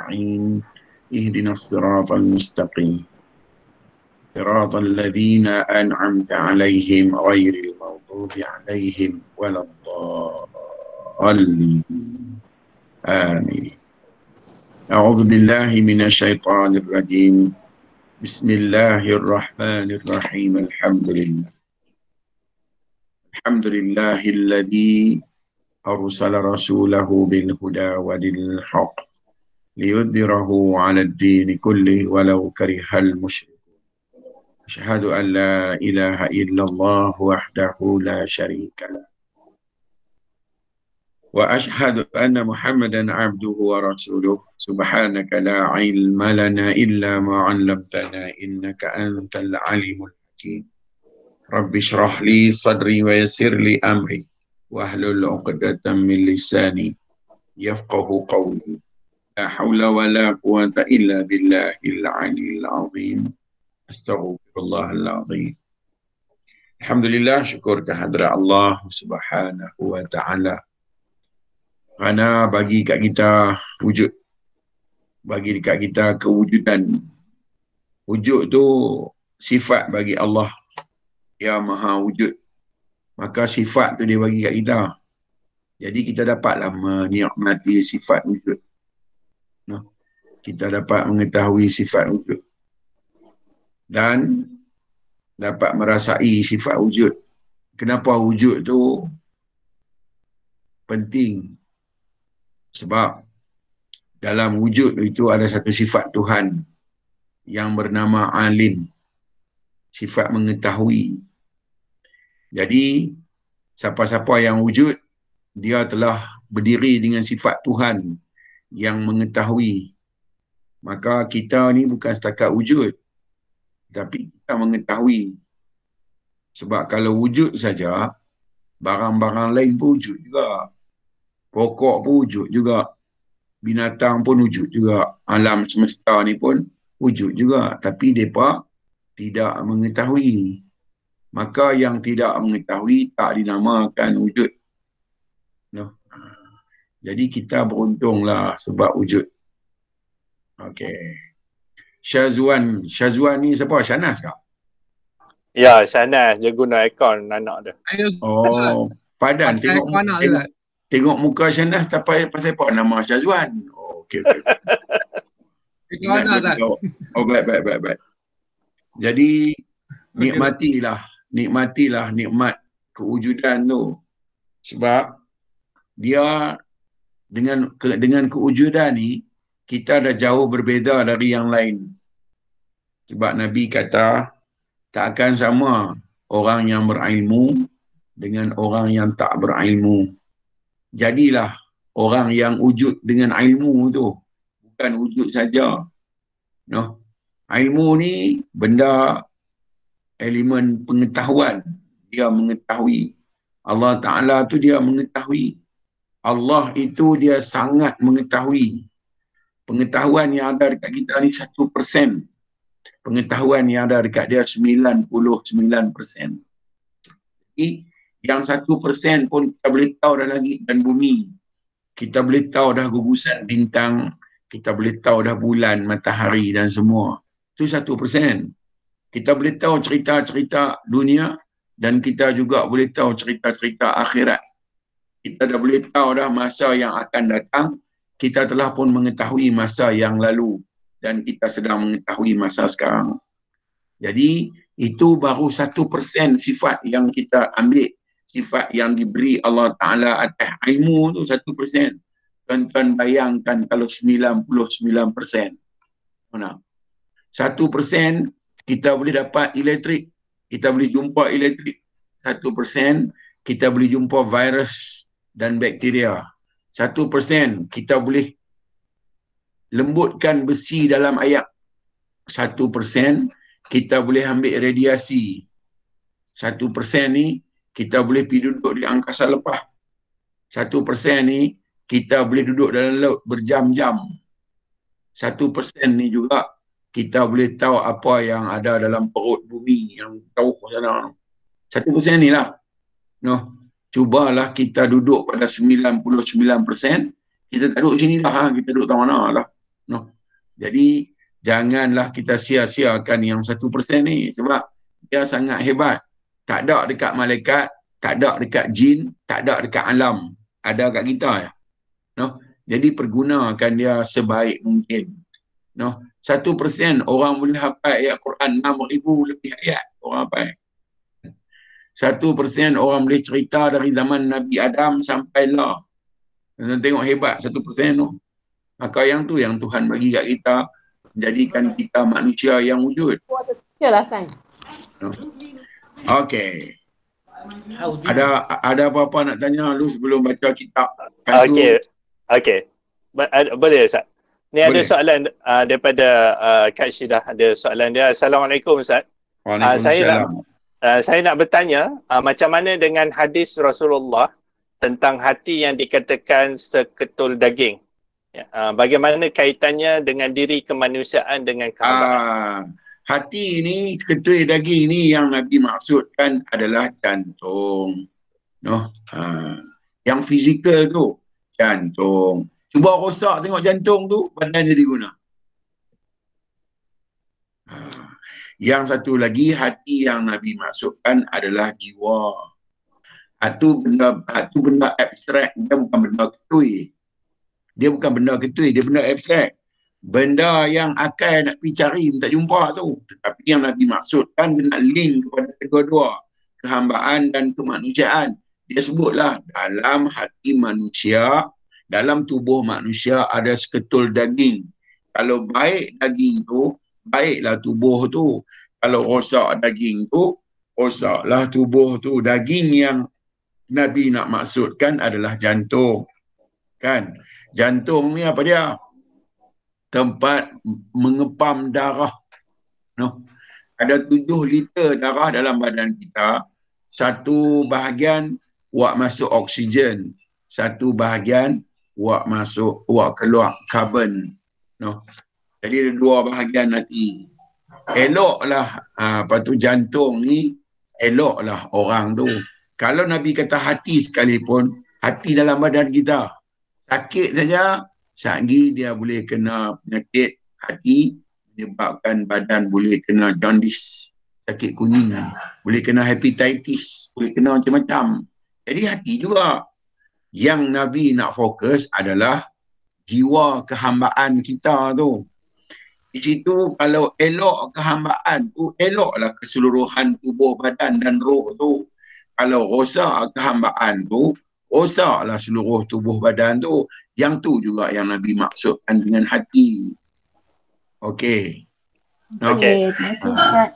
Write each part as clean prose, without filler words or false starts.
أجمعين اهدنا الصراط المستقيم صراط الذين أنعمت عليهم غير المغضوب عليهم ولا الضالين آمين. أعوذ بالله من الشيطان الرجيم. بسم الله الرحمن الرحيم. الحمد لله الذي أرسل رسوله بالهدى ودين الحق ليظهره على الدين كله ولو كره المشركون. أشهد أن لا إله إلا الله وحده لا شريك له وأشهد أن محمدا عبده ورسوله. سبحانك لا علم لنا إلا ما علمتنا إنك أنت العليم الحكيم. رب اشرح لي صدري ويسر لي أمري واحلل عقدة من لساني يفقه قولي. لا حول ولا قوة إلا بالله العلي العظيم. أستغفر الله العظيم. Alhamdulillah, syukur kehadrat Allah Subhanahu wa taala kerana bagi kat kita wujud, bagi dekat kita kewujudan. Wujud tu sifat bagi Allah, Dia Maha Wujud. Maka sifat tu dia bagi kat kita. Jadi kita dapatlah menikmati sifat wujud. Kita dapat mengetahui sifat wujud dan dapat merasai sifat wujud. Kenapa wujud tu penting? Sebab dalam wujud itu ada satu sifat Tuhan yang bernama alim, sifat mengetahui. Jadi siapa-siapa yang wujud, dia telah berdiri dengan sifat Tuhan yang mengetahui. Maka kita ni bukan setakat wujud, tapi kita mengetahui. Sebab kalau wujud saja, barang-barang lain pun wujud juga. Pokok pun wujud juga. Binatang pun wujud juga. Alam semesta ni pun wujud juga. Tapi mereka tidak mengetahui. Maka yang tidak mengetahui tak dinamakan wujud. Jadi kita beruntunglah sebab wujud. Okey. Syazwan ni siapa? Shanas kah? Ya, Shanas. Dia guna akaun anak dia. Oh, padan. Tengok muka Shanas tapi pasal apa nama Syazwan? Oh, okey. Oh, baik. Jadi nikmatilah nikmat kewujudan tu. Sebab dia dengan kewujudan ni kita dah jauh berbeza dari yang lain. Sebab Nabi kata tak akan sama orang yang berilmu dengan orang yang tak berilmu. Jadilah orang yang wujud dengan ilmu tu, bukan wujud saja. Ilmu ni benda elemen pengetahuan. Dia mengetahui. Allah Ta'ala tu dia mengetahui. Allah itu dia sangat mengetahui. Pengetahuan yang ada dekat kita ni 1%. Pengetahuan yang ada dekat dia 99%. Jadi yang 1% pun kita boleh tahu dah langit dan bumi. Kita boleh tahu dah gugusan bintang. Kita boleh tahu dah bulan, matahari dan semua. Itu 1%. Kita boleh tahu cerita-cerita dunia dan kita juga boleh tahu cerita-cerita akhirat. Kita dah boleh tahu dah masa yang akan datang. Kita telah pun mengetahui masa yang lalu dan kita sedang mengetahui masa sekarang. Jadi itu baru 1% sifat yang kita ambil, sifat yang diberi Allah Ta'ala atas ilmu tu 1%. Tuan-tuan bayangkan kalau 99%. Mana? 1% kita boleh dapat elektrik, kita boleh jumpa elektrik. 1% kita boleh jumpa virus dan bakteria. 1% kita boleh lembutkan besi dalam air. 1% kita boleh ambil radiasi. 1% ni kita boleh pergi duduk di angkasa lepas. 1% ni kita boleh duduk dalam laut berjam-jam. 1% ni juga kita boleh tahu apa yang ada dalam perut bumi yang jauh sana. 1% ni lah. Cubalah kita duduk pada 99%. Kita tak duduk sini dah. Kita duduk tak mana lah. Jadi janganlah kita sia-siakan yang 1% ni, sebab dia sangat hebat. Tak ada dekat malaikat, tak ada dekat jin, tak ada dekat alam. Ada kat kita ya. No? Jadi pergunakan dia sebaik mungkin. No? 1% orang boleh hafal ayat Quran 6,000 lebih ayat orang hafal. 1% orang boleh cerita dari zaman Nabi Adam sampai lah. Dan tengok hebat 1% tu. Maka yang tu yang Tuhan bagi kat kita, jadikan kita manusia yang wujud. No? Okey. Ada apa-apa nak tanya lu sebelum baca kitab? Okey. Boleh Ustaz? Ni ada Boleh. soalan daripada Kak Syidah. Ada soalan dia. Assalamualaikum Ustaz. Waalaikumsalam. Saya nak bertanya, macam mana dengan hadis Rasulullah tentang hati yang dikatakan seketul daging? Bagaimana kaitannya dengan diri kemanusiaan dengan kehambaan? Hati ni, seketul daging ni yang Nabi maksudkan adalah jantung. No? Yang fizikal tu, jantung. Cuba rosak tengok jantung tu, badan jadi guna. Yang satu lagi, hati yang Nabi maksudkan adalah jiwa. Itu benda abstrak, dia bukan benda ketui. Dia bukan benda ketui, dia benda abstrak. Benda yang akal nak pergi cari pun tak jumpa tu. Tetapi yang Nabi maksudkan dia nak link kepada kedua-dua, kehambaan dan kemanusiaan. Dia sebutlah dalam hati manusia, dalam tubuh manusia ada seketul daging. Kalau baik daging tu, baiklah tubuh tu. Kalau rosak daging tu, rosaklah tubuh tu. Daging yang Nabi nak maksudkan adalah jantung. Kan? Jantung ni apa dia? Tempat mengepam darah. No? Ada 7 liter darah dalam badan kita. 1 bahagian buat masuk oksigen. 1 bahagian buat keluar karbon. No? Jadi ada 2 bahagian nanti. Eloklah jantung ni, eloklah orang tu. Kalau Nabi kata hati sekalipun, hati dalam badan kita. Sakit saja, sehari dia boleh kena penyakit hati, menyebabkan badan boleh kena jaundice, sakit kuning, boleh kena hepatitis, boleh kena macam-macam. Jadi hati juga. Yang Nabi nak fokus adalah jiwa kehambaan kita tu. Di situ kalau elok kehambaan tu, eloklah keseluruhan tubuh badan dan roh tu. Kalau rosak kehambaan tu, rosaklah seluruh tubuh badan tu. Yang tu juga yang Nabi maksudkan dengan hati. Okey. Okey, terima kasih Ustaz.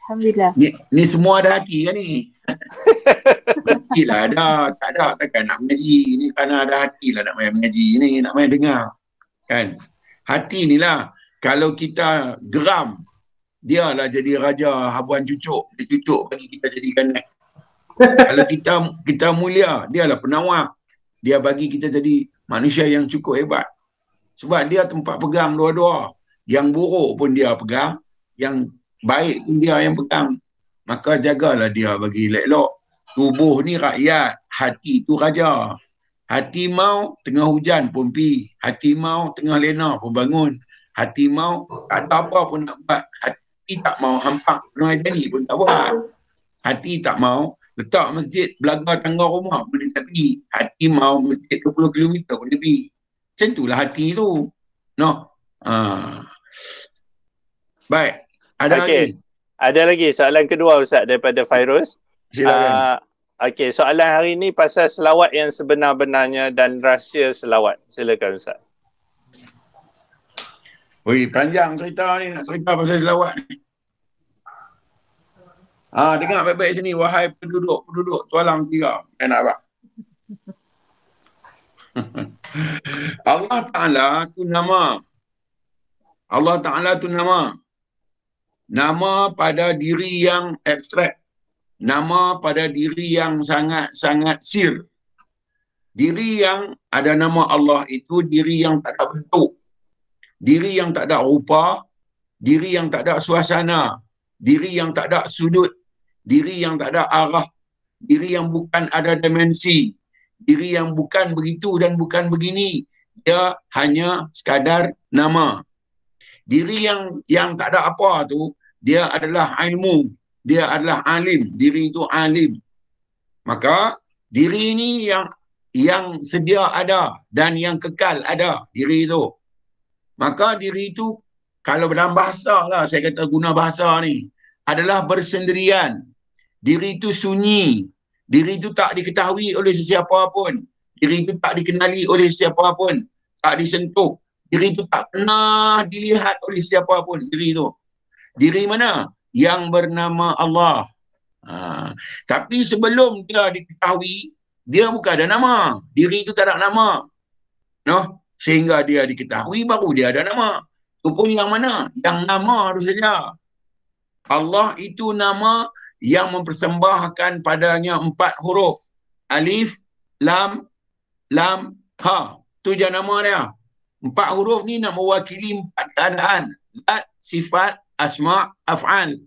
Alhamdulillah. Ni semua ada hati kan ni? Mestilah ada. Tak ada takkan nak mengaji. Ni kerana ada hati lah nak main mengaji ni, nak main dengar. Kan? Hati ni lah. Kalau kita geram, dia lah jadi raja habuan cucuk. Dia cucuk bagi kita jadi ganas. Kalau kita mulia, dia lah penawar. Dia bagi kita jadi manusia yang cukup hebat. Sebab dia tempat pegang dua-dua. Yang buruk pun dia pegang, yang baik pun dia yang pegang. Maka jagalah dia bagi elok. Tubuh ni rakyat, hati tu raja. Hati mau tengah hujan pun pi. Hati mau tengah lena pun bangun. Hati mau tak ada apa pun nak buat. Hati tak mau hampak penuh jadi pun tak buat. Hati tak mau letak masjid belaga tangga rumah pun dia tak pergi. Hati mau masjid 20 km pun dia pergi. Macam itulah hati tu. No? Baik. Ada lagi? Ada lagi soalan kedua Ustaz daripada Fairuz. Silakan. Okey, soalan hari ni pasal selawat yang sebenar-benarnya dan rahsia selawat. Silakan Ustaz. Oi, panjang cerita ni, nak cerita pasal selawat ni. Dengar baik-baik sini, wahai penduduk tualang 3. Nak apa? Allah Ta'ala tu nama. Allah Ta'ala tu nama. Nama pada diri yang abstrak. Nama pada diri yang sangat-sangat sir. Diri yang ada nama Allah itu diri yang tak ada bentuk. Diri yang tak ada rupa. Diri yang tak ada suasana. Diri yang tak ada sudut. Diri yang tak ada arah. Diri yang bukan ada dimensi. Diri yang bukan begitu dan bukan begini. Dia hanya sekadar nama. Diri yang tak ada apa tu, dia adalah ilmu, dia adalah alim, diri itu alim. Maka diri ini yang sedia ada dan yang kekal ada, diri itu. Maka diri itu, kalau dalam bahasa lah, saya kata guna bahasa ni, adalah bersendirian. Diri itu sunyi. Diri itu tak diketahui oleh sesiapa pun. Diri itu tak dikenali oleh sesiapa pun. Tak disentuh. Diri itu tak pernah dilihat oleh siapa pun. Diri itu. Diri mana? Yang bernama Allah. Tapi sebelum dia diketahui, dia bukan ada nama. Diri itu tak ada nama. No? Sehingga dia diketahui, baru dia ada nama. Itu pun yang mana? Yang nama itu saja. Allah itu nama yang mempersembahkan padanya 4 huruf. Alif, lam, ha. Itu je nama dia. 4 huruf ni nak mewakili 4 keadaan. Zat, sifat, asma', af'al.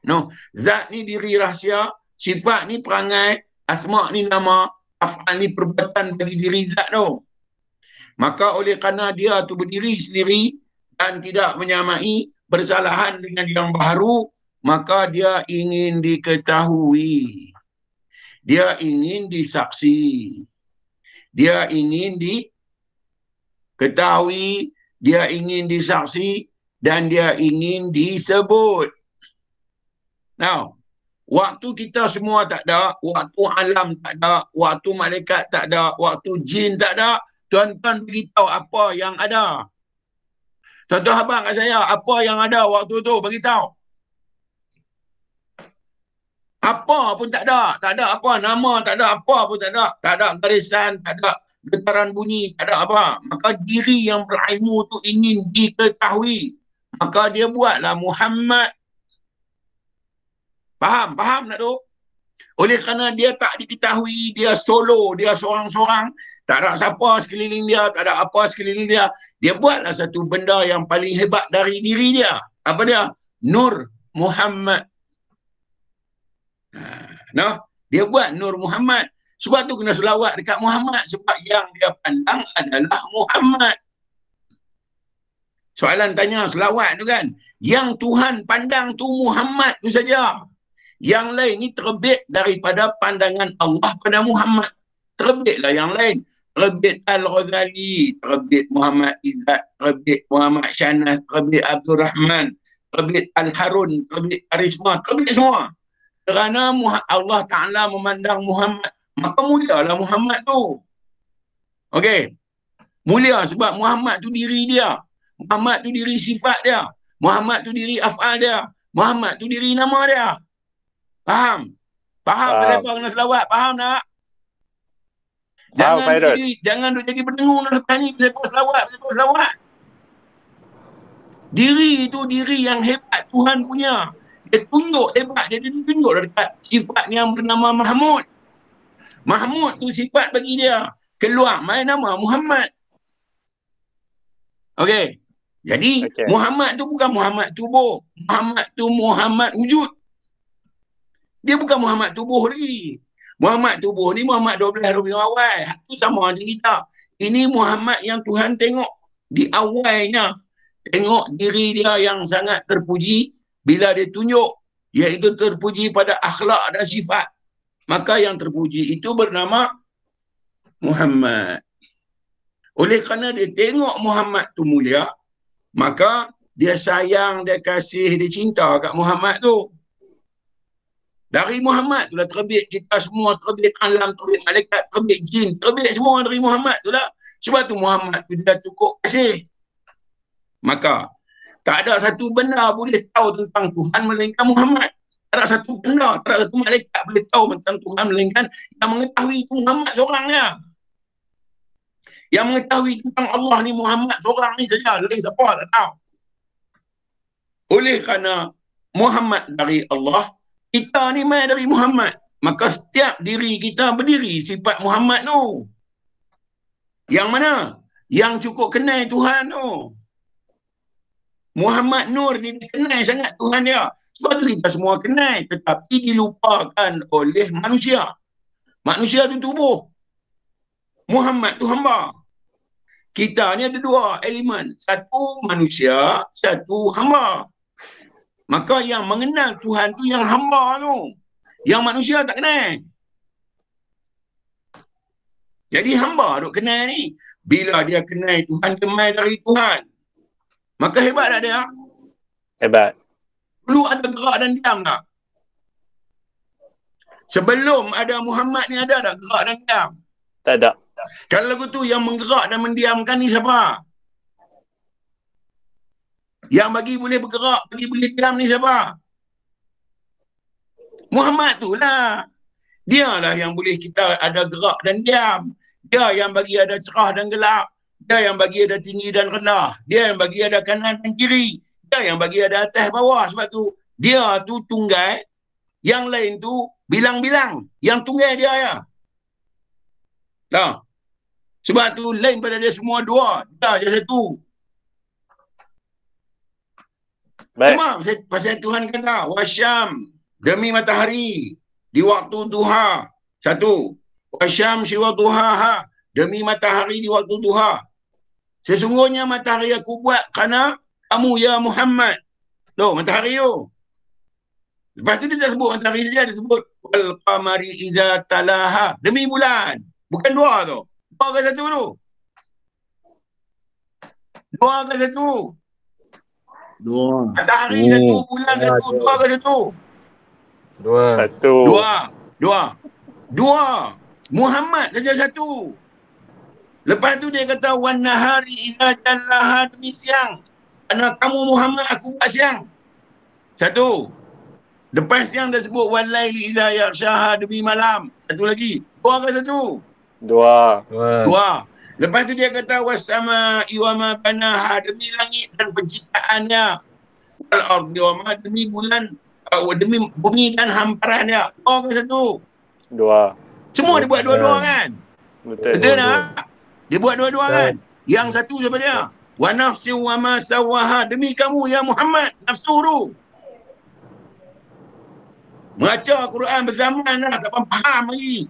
No. Zat ni diri rahsia, sifat ni perangai, asma' ni nama, af'al ni perbuatan bagi diri zat tu. Maka oleh kerana dia tu berdiri sendiri dan tidak menyamai bersalahan dengan yang baru, maka dia ingin diketahui. Dia ingin disaksi. Dia ingin diketahui, dia ingin disaksi, dan dia ingin disebut. Now, waktu kita semua tak ada, waktu alam tak ada, waktu malaikat tak ada, waktu jin tak ada, tuan-tuan beritahu apa yang ada. Tuan-tuan abang kat saya, apa yang ada waktu tu, beritahu. Apa pun tak ada. Tak ada apa, nama tak ada, apa pun tak ada. Tak ada garisan, tak ada getaran bunyi, tak ada apa. Maka diri yang berilmu tu ingin diketahui. Maka dia buatlah Muhammad. Faham? Faham tak tu? Oleh kerana dia tak diketahui, dia solo, dia seorang-seorang, tak ada siapa sekeliling dia, tak ada apa sekeliling dia. Dia buatlah satu benda yang paling hebat dari diri dia. Apa dia? Nur Muhammad. Nah, dia buat Nur Muhammad. Sebab tu kena selawat dekat Muhammad. Sebab yang dia pandang adalah Muhammad. Soalan tanya selawat tu kan. Yang Tuhan pandang tu Muhammad tu saja. Yang lain ni terbit daripada pandangan Allah pada Muhammad. Terbitlah yang lain. Terbit Al-Ghazali, terbit Muhammad Izzat, terbit Muhammad Shanas, terbit Abdul Rahman, terbit Al-Harun, terbit Karisma, terbit semua. Kerana Allah Ta'ala memandang Muhammad, maka mulialah Muhammad tu. Okey. Mulia sebab Muhammad tu diri dia. Muhammad tu diri sifat dia. Muhammad tu diri af'al dia. Muhammad tu diri nama dia. Faham? Faham? Kenapa kena selawat? Faham tak? Jangan duk jadi berdengung lepas ni. Kenapa selawat? Diri itu diri yang hebat Tuhan punya. Dia tunjuk hebat. Dia tunjuk dekat sifat yang bernama Mahmud. Mahmud tu sifat bagi dia. Keluar main nama Muhammad. Okey. Jadi Muhammad tu bukan Muhammad tubuh. Muhammad tu Muhammad wujud. Dia bukan Muhammad tubuh lagi. Muhammad tubuh ni Muhammad 12 Rabiul Awal. Itu sama dengan kita. Ini Muhammad yang Tuhan tengok di awalnya. Tengok diri dia yang sangat terpuji bila dia tunjuk. Iaitu terpuji pada akhlak dan sifat. Maka yang terpuji itu bernama Muhammad. Oleh kerana dia tengok Muhammad tu mulia, maka dia sayang, dia kasih, dia cinta kat Muhammad tu. Dari Muhammad tu lah terbit kita semua, terbit alam, terbit malaikat, terbit jin, terbit semua dari Muhammad tu lah. Sebab tu Muhammad tu dia cukup kasih. Maka tak ada satu benda boleh tahu tentang Tuhan melainkan Muhammad. Tak ada satu benda, tak ada satu malaikat boleh tahu tentang Tuhan melainkan yang mengetahui itu Muhammad seorangnya. Yang mengetahui tentang Allah ni Muhammad seorang ni saja, lain siapa tak tahu. Oleh kerana Muhammad dari Allah, kita ni main dari Muhammad. Maka setiap diri kita berdiri sifat Muhammad tu. Yang mana? Yang cukup kenal Tuhan tu. Muhammad Nur ni dia kenal sangat Tuhan dia. Sebab tu kita semua kenal. Tetapi dilupakan oleh manusia. Manusia tu tubuh. Muhammad tu hamba. Kita ni ada dua elemen. Satu manusia, satu hamba. Maka yang mengenal Tuhan tu yang hamba tu. Yang manusia tak kenal. Jadi hamba duk kenal ni. Bila dia kenal Tuhan, dia mai dari Tuhan. Maka hebat tak dia? Hebat. Perlu ada gerak dan diam tak? Sebelum ada Muhammad ni ada tak gerak dan diam? Tak ada. Kalau lagu tu yang menggerak dan mendiamkan ni siapa? Yang bagi boleh bergerak, bagi boleh diam ni siapa? Muhammad tu lah. Dia lah yang boleh kita ada gerak dan diam. Dia yang bagi ada cerah dan gelap. Dia yang bagi ada tinggi dan rendah. Dia yang bagi ada kanan dan kiri. Dia yang bagi ada atas bawah. Sebab tu dia tu tunggal. Yang lain tu bilang-bilang. Yang tunggal dia ya. Tak. Sebab tu lain pada dia semua dua. Dia je satu. Baik. Cuma pasal Tuhan kata wasyam demi matahari di waktu duha. Satu. Wasyam siwa duha demi matahari di waktu duha. Sesungguhnya matahari aku buat kerana kamu ya Muhammad. Tuh matahari tu. Lepas tu dia tak sebut matahari saja, dia sebut wal qamari idza talaha, demi bulan. Bukan dua tu. Dua ke satu tu? Dua ke satu? Dua. Matahari satu, bulan satu, dua ke satu? Dua. Satu. Dua. Muhammad saja satu. Lepas tu dia kata wan nahari idza jallaha, demi siang. Kerana kamu Muhammad aku buat siang. Satu. Lepas siang dia sebut wal laili idza yaghshaha, demi malam. Satu lagi. Dua ke satu? Dua. Dua. Lepas tu dia kata was-sama'i wa ma banaha, demi langit dan penciptaannya. Wal ardi wa ma, demi bulan, demi bumi dan hamparannya. Dua ke satu? Dua. Semua dia buat dua-dua kan? Betul. Betul tak? Dia buat dua-dua kan? Yang satu siapa dia? Wa nafsi wa ma sawaha, demi kamu ya Muhammad, nafsu tu. Baca Quran berzaman lah, tak faham lagi.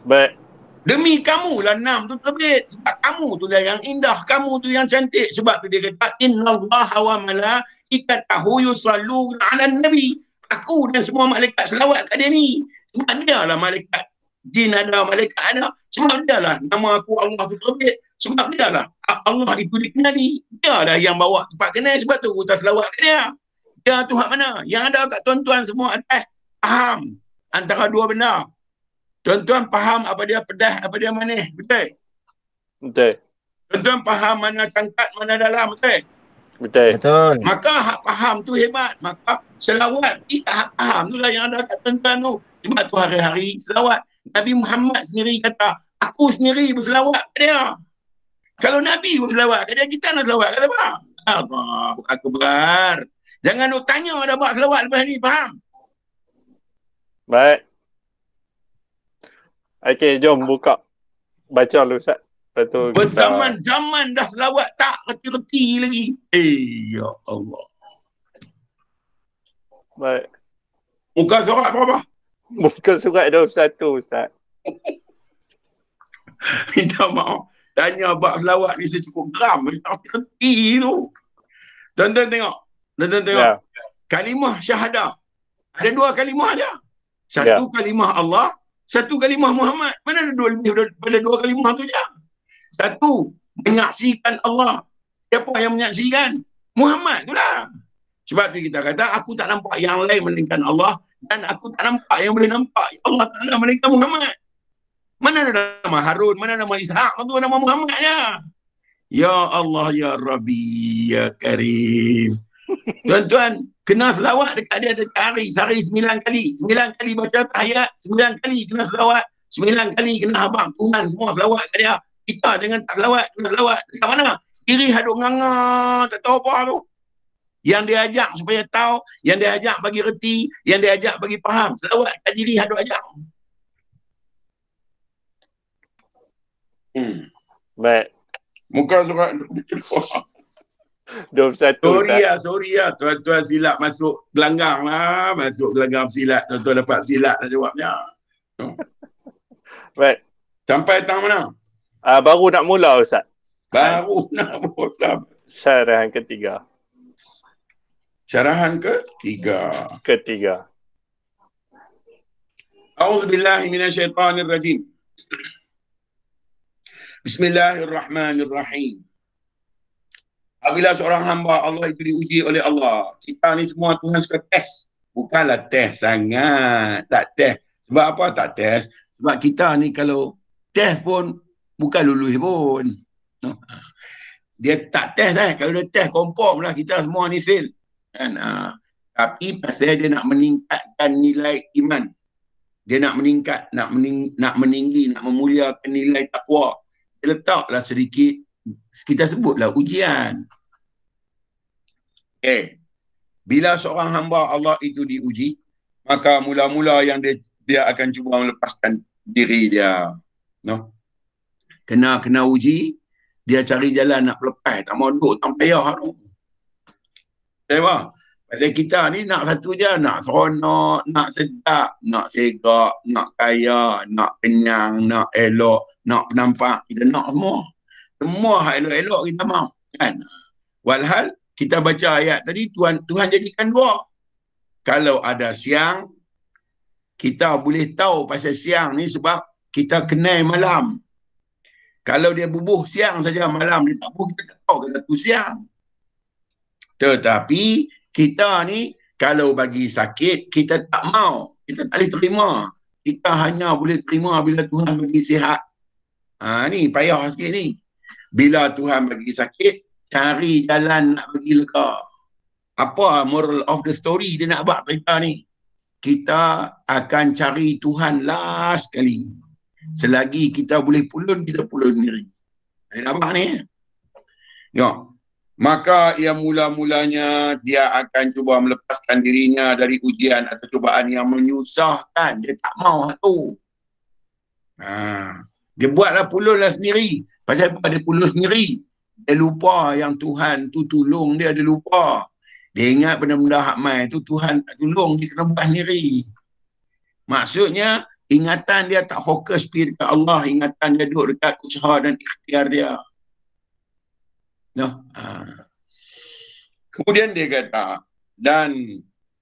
Baik. Demi kamu lah enam tu terbit. Sebab kamu tu lah yang indah, kamu tu yang cantik. Sebab tu dia kata innallaha wa malaikatahu yusalluna 'alan nabi. Aku dan semua malaikat selawat kat dia ni. Sebab dia lah malaikat. Jin ada, malaikat ada. Sebab dia lah nama aku Allah tu terbit. Sebab dia lah Allah itu dikenali. Dia lah yang bawa tempat kenal. Sebab tu kita selawat kat dia. Dia tu hak mana? Yang ada kat tuan-tuan semua atas faham antara dua benda. Tuan-tuan faham apa dia pedas, apa dia manis. Betul? Betul. Tuan-tuan faham mana cangkat, mana dalam. Betul? Betul. Betul. Maka hak faham tu hebat. Maka selawat kita hak faham tu lah yang ada kat tuan-tuan tu. Sebab tu hari-hari selawat. Nabi Muhammad sendiri kata, aku sendiri berselawat kat dia. Kalau Nabi berselawat kat dia, kita nak selawat kat siapa? Allah Akbar. Jangan nak tanya ada buat selawat lepas ni, faham? Baik. Okey, jom buka. Baca dulu Ustaz. Lepas tu kita... Berzaman-zaman dah selawat tak reti-reti lagi. Ya Allah. Baik. Muka surat berapa? Muka surat 21 Ustaz. Minta maaf. Tanya bab selawat ni secukup gram. Tak reti tu. Tuan-tuan tengok. Tuan-tuan tengok. Ya. Kalimah syahadah. Ada dua kalimah aja. Satu kalimah Allah. Satu kalimah Muhammad. Mana ada dua lebih daripada dua kalimah tu je? Satu, menyaksikan Allah. Siapa yang menyaksikan? Muhammad tu lah. Sebab tu kita kata, aku tak nampak yang lain melainkan Allah. Dan aku tak nampak yang boleh nampak Allah Ta'ala melainkan Muhammad. Mana ada nama Harun? Mana nama Ishaq? Itu nama Muhammad ya. Ya Allah, Ya Rabbi, Ya Karim. Tuan-tuan, kena selawat dekat dia dekat hari. Sehari 9 kali. 9 kali baca tahiyat. 9 kali kena selawat. 9 kali kena habang Tuhan semua selawat kat dia. Kita jangan tak selawat. Kena selawat. Dekat mana? Diri haduk nganga. Tak tahu apa tu. Yang dia ajak supaya tahu. Yang dia ajak bagi reti. Yang dia ajak bagi faham. Selawat kat diri haduk ajak. Baik. Muka surat 21 Sorry lah. Tuan-tuan silap masuk gelanggang lah. Masuk gelanggang silat. Tuan-tuan dapat silat lah jawabnya. Baik. Sampai tang mana? Baru nak mula Ustaz. Baru nak mula. Syarahan ketiga. Syarahan ketiga. A'udzubillahi minasyaitonirrajim. Bismillahirrahmanirrahim. Apabila seorang hamba Allah itu diuji oleh Allah, kita ni semua Tuhan suka test. Bukanlah test sangat. Tak test. Sebab apa tak test? Sebab kita ni kalau test pun bukan lulus pun. Dia tak test Kalau dia test confirm lah kita semua ni fail. Kan? Tapi pasal dia nak meningkatkan nilai iman. Dia nak meningkat, nak meninggi, nak memuliakan nilai takwa. Dia letaklah sedikit, kita sebutlah ujian. Bila seorang hamba Allah itu diuji, maka mula-mula yang dia akan cuba melepaskan diri dia. No? Kena uji, dia cari jalan nak lepas. Tak mau duduk, tak payah tu. Sebab pasal kita ni nak satu je, nak seronok, nak sedap, nak segak, nak kaya, nak kenyang, nak elok, nak nampak. Kita nak semua. Semua hal elok-elok kita mahu. Kan? Walhal, kita baca ayat tadi, Tuhan jadikan dua. Kalau ada siang, kita boleh tahu pasal siang ni sebab kita kenal malam. Kalau dia bubuh siang saja, malam dia tak bubuh, kita tak tahu kata tu siang. Tetapi kita ni kalau bagi sakit, kita tak mau. Kita tak boleh terima. Kita hanya boleh terima bila Tuhan bagi sihat. Ni payah sikit ni. Bila Tuhan bagi sakit, cari jalan nak bagi lega. Apa moral of the story dia nak buat cerita ni? Kita akan cari Tuhan last kali. Selagi kita boleh pulun, kita pulun sendiri. Nampak ni? Ya. Maka ia mula-mulanya dia akan cuba melepaskan dirinya dari ujian atau cubaan yang menyusahkan. Dia tak mau tu. Dia buatlah pulunlah sendiri. Pasal apa dia pulun sendiri? Dia lupa yang Tuhan tu tolong dia lupa. Dia ingat benda-benda hak mai tu Tuhan tak tolong, dia kena buat sendiri. Maksudnya ingatan dia tak fokus pergi dekat Allah, ingatan dia duduk dekat usaha dan ikhtiar dia. Kemudian dia kata, dan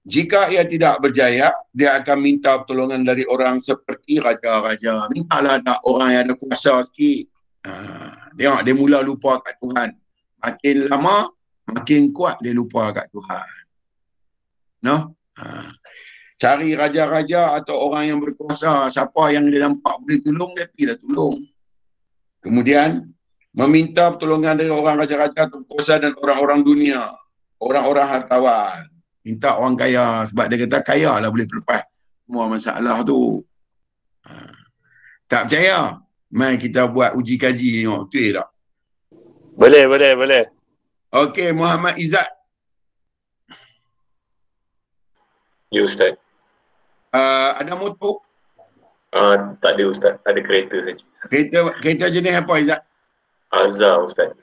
jika ia tidak berjaya, dia akan minta pertolongan dari orang seperti raja-raja. Mintalah ada orang yang ada kuasa sikit. Tengok, dia mula lupa kat Tuhan. Makin lama, makin kuat dia lupa kat Tuhan. Cari raja-raja atau orang yang berkuasa. Siapa yang dia nampak boleh tolong, dia pergilah tolong. Kemudian, meminta pertolongan dari orang raja-raja, berkuasa dan orang-orang dunia. Orang-orang hartawan. Minta orang kaya. Sebab dia kata kaya lah boleh lepas semua masalah tu. Tak percaya? Mai kita buat uji kaji. Tengok, betul tak? Boleh. Okey, Muhammad Izzat. Ya, Ustaz. Ada motor? Tak ada, Ustaz. Ada kereta saja. Kereta jenis apa, Izzat? Azhar, Ustaz.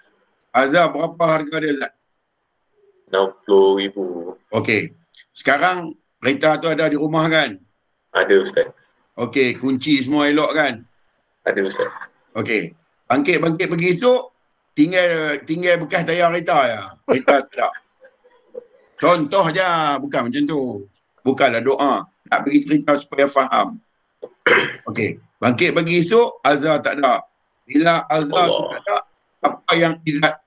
Azhar, berapa harga dia, Izzat? 60,000. Okey. Sekarang kereta tu ada di rumah kan? Ada, Ustaz. Okey, kunci semua elok kan? Ada, Ustaz. Okey. Bangkit pergi esok, tinggal bekas tayar kereta ya. Kereta tak. Contoh je, bukan macam tu. Bukanlah doa. Nak bagi cerita supaya faham. Okey. Bangkit pergi esok, Azhar tak ada. Bila Azhar tu tak ada, apa yang Izzat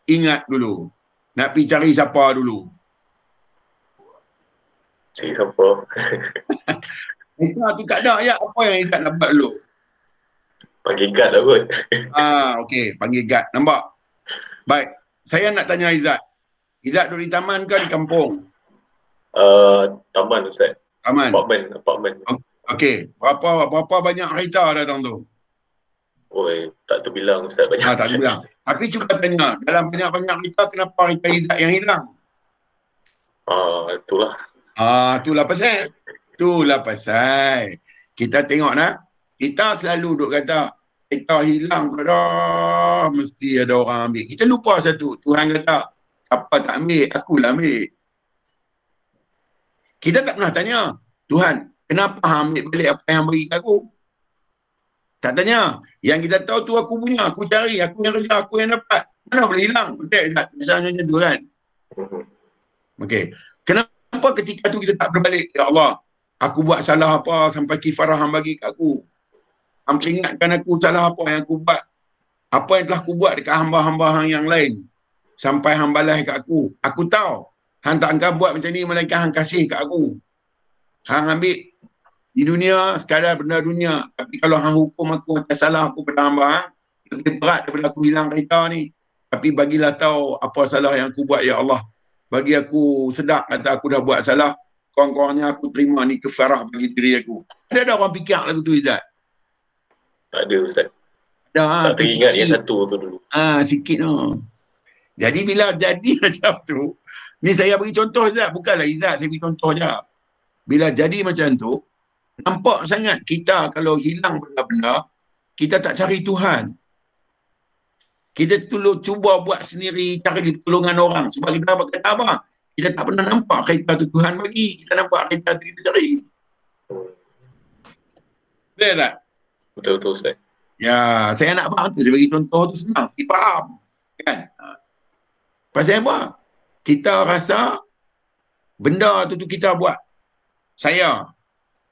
ingat dulu? Nak pergi cari siapa dulu? Cari siapa? Izzat tu tak ada ya. Apa yang Izzat nak buat dulu? Panggil guard lah kot. Okey. Panggil guard. Nampak? Baik. Saya nak tanya Izzat. Izzat duduk di taman ke di kampung? Taman, Ustaz. Taman? Apartmen. Okey. Berapa banyak kereta datang tu? Oi, tak terbilang, Ustaz. Banyak. Tak terbilang. Tapi cuba tanya, dalam banyak-banyak kereta, kenapa kereta Izzat yang hilang? Itulah. Itulah pasal. Kita tengok nak. Kita selalu duk kata, kereta hilang dah, mesti ada orang ambil. Kita lupa satu. Tuhan kata, siapa tak ambil, akulah ambil. Kita tak pernah tanya, Tuhan, kenapa ambil balik apa yang bagi aku? Tak tanya. Yang kita tahu tu aku punya, aku cari, aku yang kerja, aku yang dapat. Mana boleh hilang? Betul tak? Misalnya macam tu kan. Okey. Kenapa ketika tu kita tak berbalik? Ya Allah, aku buat salah apa sampai kifarah hang bagi kat aku? Hang peringatkan aku salah apa yang aku buat. Apa yang telah aku buat dekat hamba-hamba hang yang lain. Sampai hang balas kat aku. Aku tahu. Hang tak akan buat macam ni melainkan hang kasih kat aku. Hang ambil di dunia, sekadar benda dunia. Tapi kalau hang hukum aku atas salah aku pada hamba hang, lebih berat daripada aku hilang kereta ni. Tapi bagilah tahu apa salah yang aku buat, ya Allah. Bagi aku sedar kata aku dah buat salah. Kurang-kurangnya aku terima ni kefarah bagi diri aku. Ada orang fikir lagu tu, Izzat? Tak ada Ustaz. Dah, Tak teringat yang satu tu dulu. sikit tu. Jadi bila jadi macam tu, ni saya bagi contoh Izzat, bukanlah Izzat, saya bagi contoh je. Bila jadi macam tu, nampak sangat kita kalau hilang benda-benda, kita tak cari Tuhan. Kita cuba buat sendiri, cari pertolongan orang. Sebab kita kata apa? Kita tak pernah nampak kereta tu Tuhan bagi. Kita nampak kereta tu kita cari. Betul tak? Betul-betul Ustaz. Ya, saya nak faham tu. Saya bagi contoh tu senang. Kita faham. Kan? Pasal apa? Kita rasa benda tu kita buat.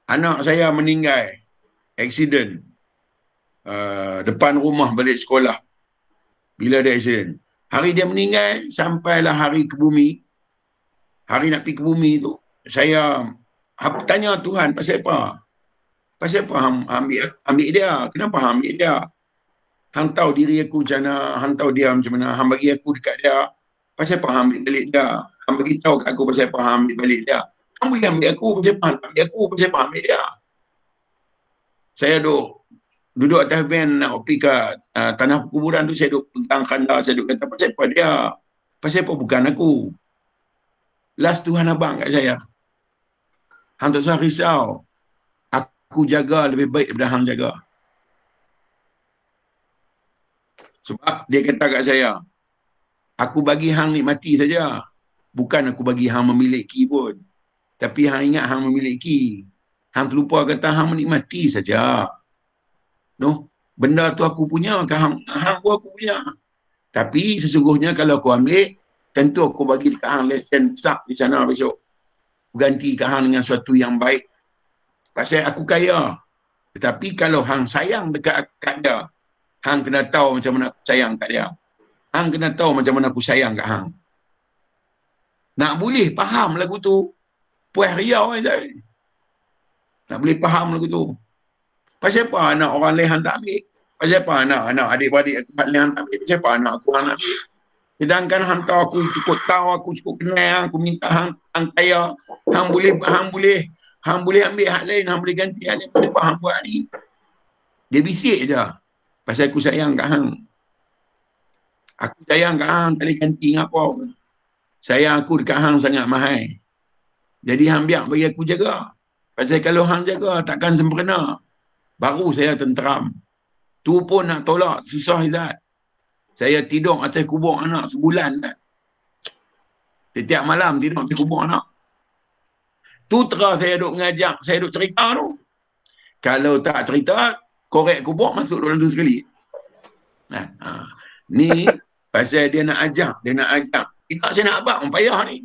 Anak saya meninggal. Aksiden. Depan rumah balik sekolah. Bila ada aksiden. Hari dia meninggal, sampailah hari ke bumi. Hari nak pergi ke bumi tu. Saya tanya Tuhan, pasal apa? Pasal apa hang ambil dia? Kenapa hang ambil dia? Hang tahu diri aku macam mana, hang tahu dia macam mana, hang bagi aku dekat dia. Pasal apa hang ambil balik dia? Hang bagi tahu kat aku pasal apa hang ambil balik dia. Hang boleh ambil aku, pasal apa hang ambil aku, pasal apa hang ambil dia? Saya duduk atas van nak pergi ke tanah perkuburan tu, saya duduk pegang kandar, saya duduk kata, pasal apa dia? Pasal apa bukan aku? Last Tuhan abang kat saya. Hang tak usah risau. Aku jaga lebih baik daripada hang jaga. Sebab dia kata kat saya, aku bagi hang nikmati saja. Bukan aku bagi hang memiliki pun. Tapi hang ingat hang memiliki. Hang terlupa kata hang menikmati saja. No, benda tu aku punya, hang pun aku punya. Tapi sesungguhnya kalau aku ambil, tentu aku bagi dekat hang lesen besar di sana besok. Ganti kat hang dengan sesuatu yang baik. Pasal aku kaya. Tetapi kalau hang sayang dekat dia, hang kena tahu macam mana aku sayang kat dia. Hang kena tahu macam mana aku sayang kat hang. Nak boleh faham lagu tu, puas riau je. Nak boleh faham lagu tu. Pasal apa anak orang lain hang tak ambil? Pasal apa anak adik-beradik aku hang tak ambil? Pasal apa anak aku hang nak ambil? Sedangkan hang tahu aku cukup kenal, aku minta hang kaya, hang boleh ambil hak lain, hang boleh ganti hak lain. Pasal apa hang buat ni? Dia bisik je. Pasal aku sayang kat hang. Aku sayang kat hang, tak boleh ganti dengan apa. Sayang aku dekat hang sangat mahal. Jadi hang biar bagi aku jaga. Pasal kalau hang jaga, takkan sempurna. Baru saya tenteram. Tu pun nak tolak, susah Izzat. Saya tidur atas kubur anak sebulan kan. Setiap malam tidur atas kubur anak. Tu terah saya duk mengajak, saya duk cerita tu. Kalau tak cerita, korek kubur masuk dalam tu sekali. Ni pasal dia nak ajak. Kita saya nak abang payah ni.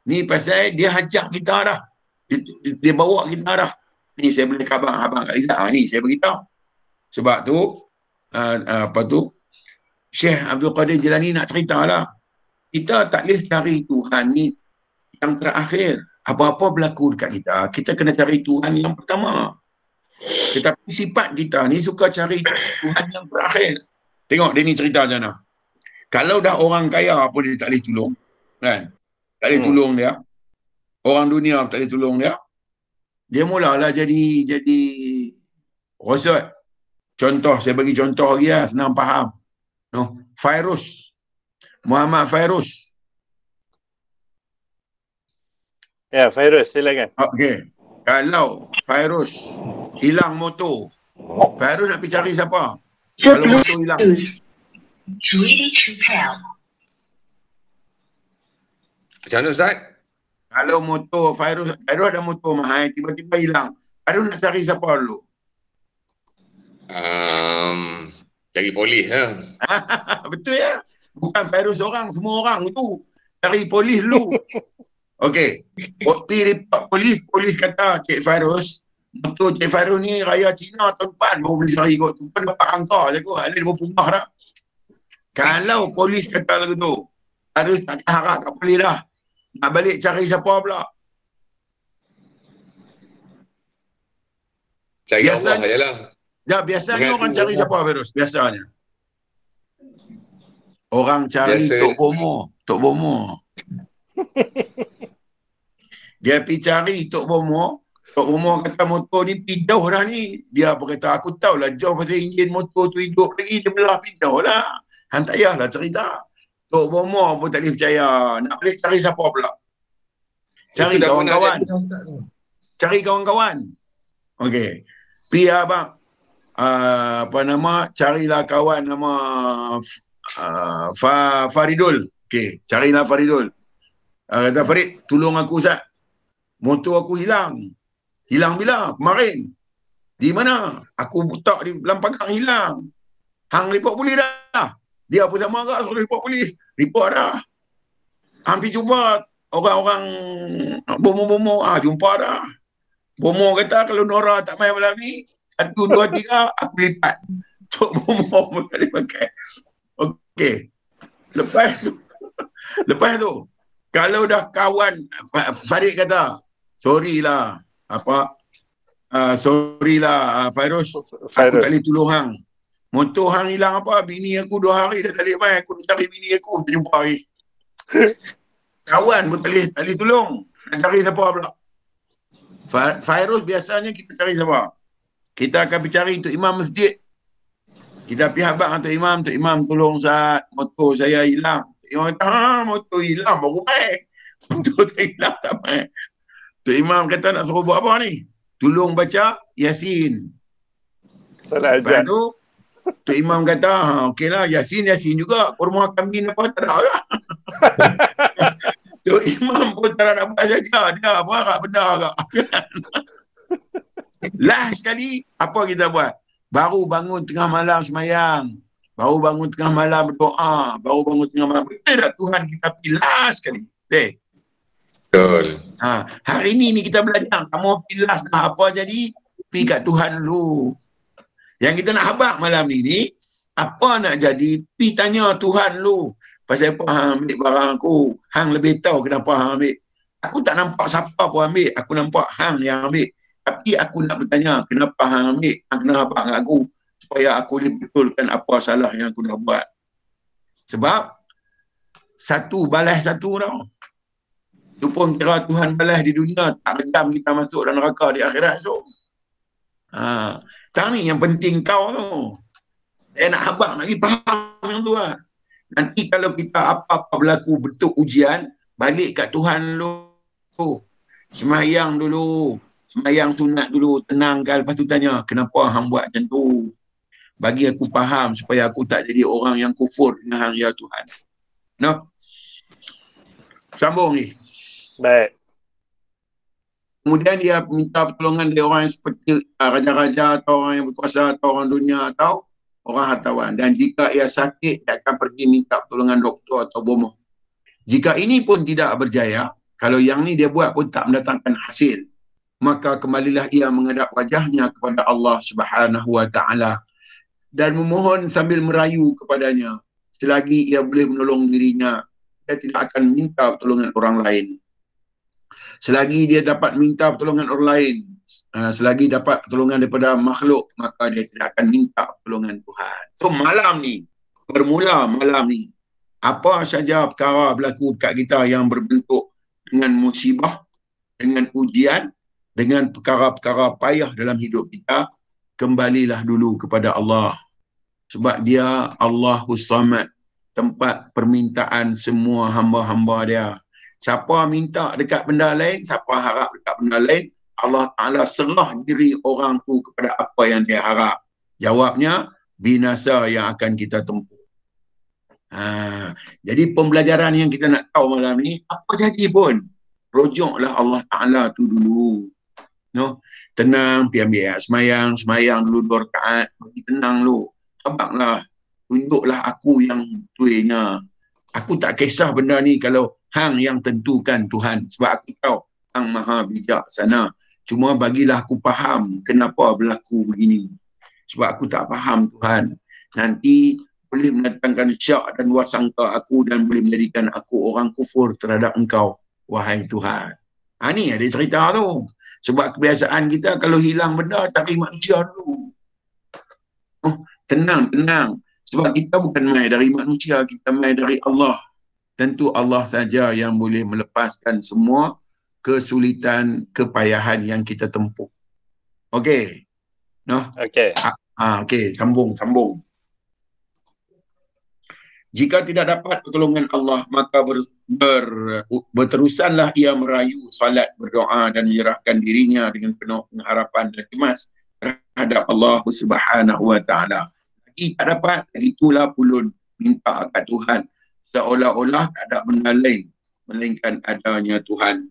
Ni pasal dia ajak kita dah. Dia bawa kita dah. Ni saya boleh khabar abang kat Izzat. Ni saya beritahu. Sebab tu Syekh Abdul Qadir Jilani nak cerita lah. Kita tak boleh cari Tuhan ni yang terakhir. Apa-apa berlaku dekat kita, kita kena cari Tuhan yang pertama. Tetapi sifat kita ni suka cari Tuhan yang terakhir. Tengok dia ni cerita macam mana. Kalau dah orang kaya pun dia tak boleh tolong. Kan? Tak boleh tolong dia. Orang dunia tak boleh tolong dia. Dia mulalah jadi rosot. Contoh, saya bagi contoh lagi lah, senang faham. No, Fairuz. Muhammad Fairuz. Ya, Fairuz, silakan. Okey. Kalau Fairuz hilang motor, Fairuz nak pergi cari siapa? Kalau motor hilang. Macam mana Ustaz? Kalau motor Fairuz ada motor mahal, tiba-tiba hilang. Fairuz nak cari siapa dulu? Cari polis lah. Betul ya? Bukan virus orang, semua orang tu cari polis dulu. Okey. Pergi report polis, polis kata Cik Virus, betul Cik Virus ni raya Cina tahun depan baru boleh cari kot. Tu pun dapat angka je kot. Alih dia berpumbah dah. Kalau polis kata lagu tu, harus tak harap kat polis dah. Nak balik cari siapa pula? Cari Biasanya- Allah je lah. Ya, biasanya Mengadu orang cari Allah. siapa Virus? Biasanya. Orang cari Biasa- Tok Bomo. Tok Bomo. Dia pergi cari Tok Bomo. Tok Bomo kata motor ni pergi jauh dah ni. Dia apa kata, aku tahulah jauh pasal enjin motor tu hidup lagi. Dia belah pergi jauh lah. Han tak payahlah cerita. Tok Bomo pun tak boleh percaya. Nak boleh cari siapa pula? Cari Itu dah pernah kawan-kawan. jadi, Ustaz tu. Cari kawan-kawan. Okey. Pergi abang. Apa nama? Carilah kawan nama Faridul. Okey. Carilah Faridul. Kata Farid, tolong aku Ustaz. Motor aku hilang. Hilang bila? Kemarin. Di mana? Aku butak di dalam pagar hilang. Hang report polis dah. Dia pun sama agak suruh report polis. Report dah. Hampir jumpa orang-orang bomo-bomo. Jumpa dah. Bomo kata kalau Nora tak main malam ni, 1, 2, 3, aku lipat. Tok Bomo pun tak boleh pakai. Okey. Lepas tu, kalau dah kawan, Farid kata, sorry lah, Fairuz, aku tak boleh tolong hang. Motor hang hilang apa? Bini aku 2 hari dah tak boleh main. Aku nak cari bini aku, tak jumpa hari. Kawan pun tak boleh tolong. Nak cari siapa pula? Fairuz biasanya kita cari siapa? Kita akan pergi cari untuk imam masjid. Kita pergi habaq untuk imam tolong Ustaz, motor saya hilang. Imam kata, motor hilang baru main. Motor tak hilang tak main. Tok Imam kata nak suruh buat apa ni? Tolong baca Yasin. Salah Lepas ajar. tu, Tok Imam kata, okeylah Yasin juga. Kurma kambing apa tak ada lah. Tok Imam pun tak nak buat saja. Dia apa agak benar agak. Last sekali, apa kita buat? Baru bangun tengah malam semayang. Baru bangun tengah malam berdoa. Baru bangun tengah malam. Betul tak Tuhan kita pilih last sekali? Betul. Betul. Hari ni kita belajar. Tak mau pilih last dah apa jadi. Pergi kat Tuhan dulu. Yang kita nak habaq malam ni, apa nak jadi, pergi tanya Tuhan dulu. Pasal apa hang ambil barang aku? Hang lebih tahu kenapa hang ambil. Aku tak nampak siapa pun ambil. Aku nampak hang yang ambil. Tapi aku nak bertanya, kenapa hang ambil? Hang kena habaq kat aku. Supaya aku boleh betulkan apa salah yang aku dah buat. Sebab, satu balas satu tau. Itu pun kira Tuhan balas di dunia. Tak redam kita masuk dalam neraka di akhirat esok. Tak ni yang penting kau tu. Saya nak habaq, nak pergi faham yang tu lah. Nanti kalau kita apa-apa berlaku bentuk ujian, balik kat Tuhan dulu. Semayang dulu. Semayang sunat dulu. Tenangkan. Lepas tu tanya, kenapa hang buat macam tu? Bagi aku faham supaya aku tak jadi orang yang kufur dengan hang ya Tuhan. No? Sambung ni. Baik. Kemudian dia minta pertolongan dari orang yang seperti raja-raja atau orang yang berkuasa atau orang dunia atau orang hartawan. Dan jika ia sakit, dia akan pergi minta pertolongan doktor atau bomoh. Jika ini pun tidak berjaya, kalau yang ni dia buat pun tak mendatangkan hasil, maka kembalilah ia menghadap wajahnya kepada Allah Subhanahu wa Ta'ala dan memohon sambil merayu kepadanya. Selagi ia boleh menolong dirinya, dia tidak akan minta pertolongan orang lain. Selagi dia dapat minta pertolongan orang lain, selagi dapat pertolongan daripada makhluk, maka dia tidak akan minta pertolongan Tuhan. So malam ni, bermula malam ni, apa saja perkara berlaku dekat kita yang berbentuk dengan musibah, dengan ujian, dengan perkara-perkara payah dalam hidup kita, kembalilah dulu kepada Allah. Sebab dia Allahus Samad, tempat permintaan semua hamba-hamba dia. Siapa minta dekat benda lain, siapa harap dekat benda lain, Allah Ta'ala serah diri orang tu kepada apa yang dia harap. Jawabnya, binasa yang akan kita tempuh. Jadi pembelajaran yang kita nak tahu malam ni, apa jadi pun, rujuklah Allah Ta'ala tu dulu. No, tenang, pergi ambil ayat semayang dulu 2 rakaat, bagi tenang lu. Abanglah, tunjuklah aku yang tuinya. Aku tak kisah benda ni kalau hang yang tentukan Tuhan. Sebab aku tahu hang maha bijaksana. Cuma bagilah aku faham kenapa berlaku begini. Sebab aku tak faham Tuhan. Nanti boleh mendatangkan syak dan wasangka aku dan boleh menjadikan aku orang kufur terhadap engkau, wahai Tuhan. Ni ada cerita tu. Sebab kebiasaan kita kalau hilang benda cari manusia dulu. Tenang. Sebab kita bukan mai dari manusia, kita mai dari Allah. Tentu Allah saja yang boleh melepaskan semua kesulitan, kepayahan yang kita tempuh. Okey. No? Okey. Okey, sambung. Jika tidak dapat pertolongan Allah, maka berterusanlah ia merayu salat, berdoa dan menyerahkan dirinya dengan penuh pengharapan dan cemas terhadap Allah Subhanahu wa taala. Lagi tak dapat, itulah pulun minta kat Tuhan, seolah-olah tak ada benda lain melainkan adanya Tuhan.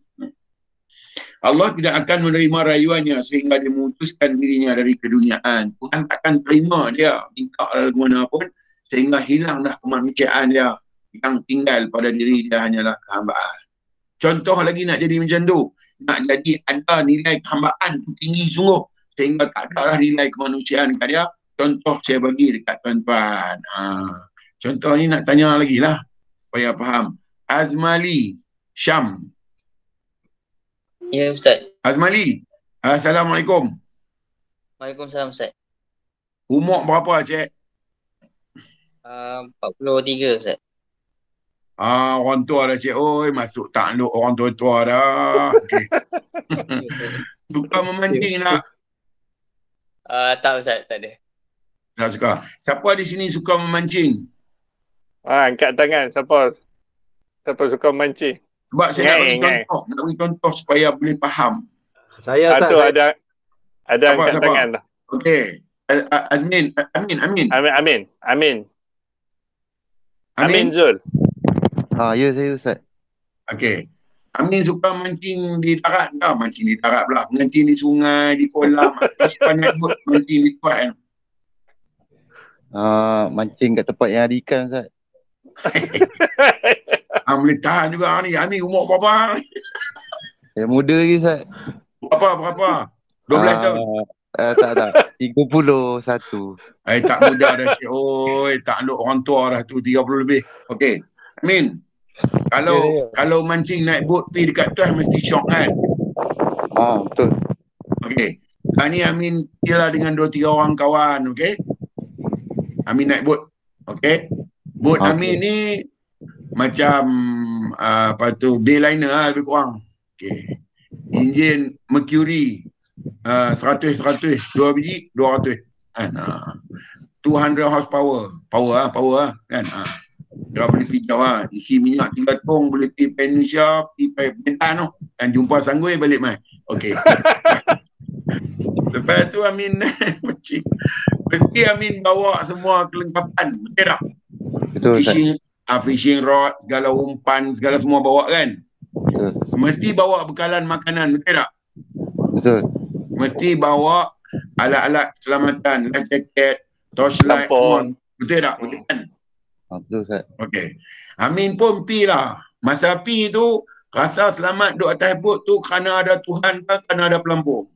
Allah tidak akan menerima rayuannya sehingga dia memutuskan dirinya dari keduniaan. Tuhan takkan terima dia minta lagu mana pun sehingga hilanglah kemanusiaan dia. Yang tinggal pada diri dia hanyalah kehambaan. Contoh lagi nak jadi macam tu, nak jadi ada nilai kehambaan tinggi sungguh sehingga tak ada lah nilai kemanusiaan kat dia. Contoh saya bagi dekat tuan-tuan. Contoh ni nak tanya lagi lah supaya faham. Azmali Syam. Ya Ustaz. Azmali, Assalamualaikum. Waalaikumsalam Ustaz. Umur berapa cik? 43 Ustaz. Orang tua dah cik. Oi, masuk takluk orang tua-tua dah. Okay. Suka memancing tak? Tak Ustaz, tak ada. Tak suka. Siapa di sini suka memancing? Angkat tangan. Siapa suka mancing? Sebab saya nak bagi contoh supaya boleh faham. Saya Ustaz. Tu ada angkat tangan dah. Okey. Amin Zul. Ya saya Ustaz. Okey. Amin suka mancing di darat dah. Mancing di darat pula. Mancing di sungai, di kolam. Suka naik bot mancing di tempat kan. Mancing kat tempat yang ada ikan Ustaz. Boleh tahan juga ni. Amin umur berapa? Saya muda lagi Ustaz. Berapa? 12 tahun? Tak. 31. Tak muda dah cik. Oi, takluk orang tua dah tu 30 lebih. Okey. Amin. Kalau mancing naik bot pergi dekat tu mesti syok kan? Betul. Okey. Ni Amin kira dengan 2-3 orang kawan, okey? Amin naik bot. Okey. Bot Amin ni macam Dayliner lah lebih kurang. Okey. Enjin Mercury 100 2 biji 200 kan. 200 horsepower. Power kan. Dia boleh pergi jauh isi minyak 3 tong boleh pergi Indonesia, pergi Pentan tu. Dan jumpa Sanggui balik mai. Okey. Lepas tu Amin mesti Amin bawa semua kelengkapan. Betul tak? Betul Fishing rod, segala umpan, segala semua bawa kan? Betul. Mesti bawa bekalan makanan, betul tak? Betul. Mesti bawa alat-alat keselamatan, life jacket, torchlight, semua. Betul tak? Betul kan? Betul Ustaz. Okey. Amin pun pi lah. Masa pi tu, rasa selamat duduk atas bot tu kerana ada Tuhan ke kerana ada pelampung?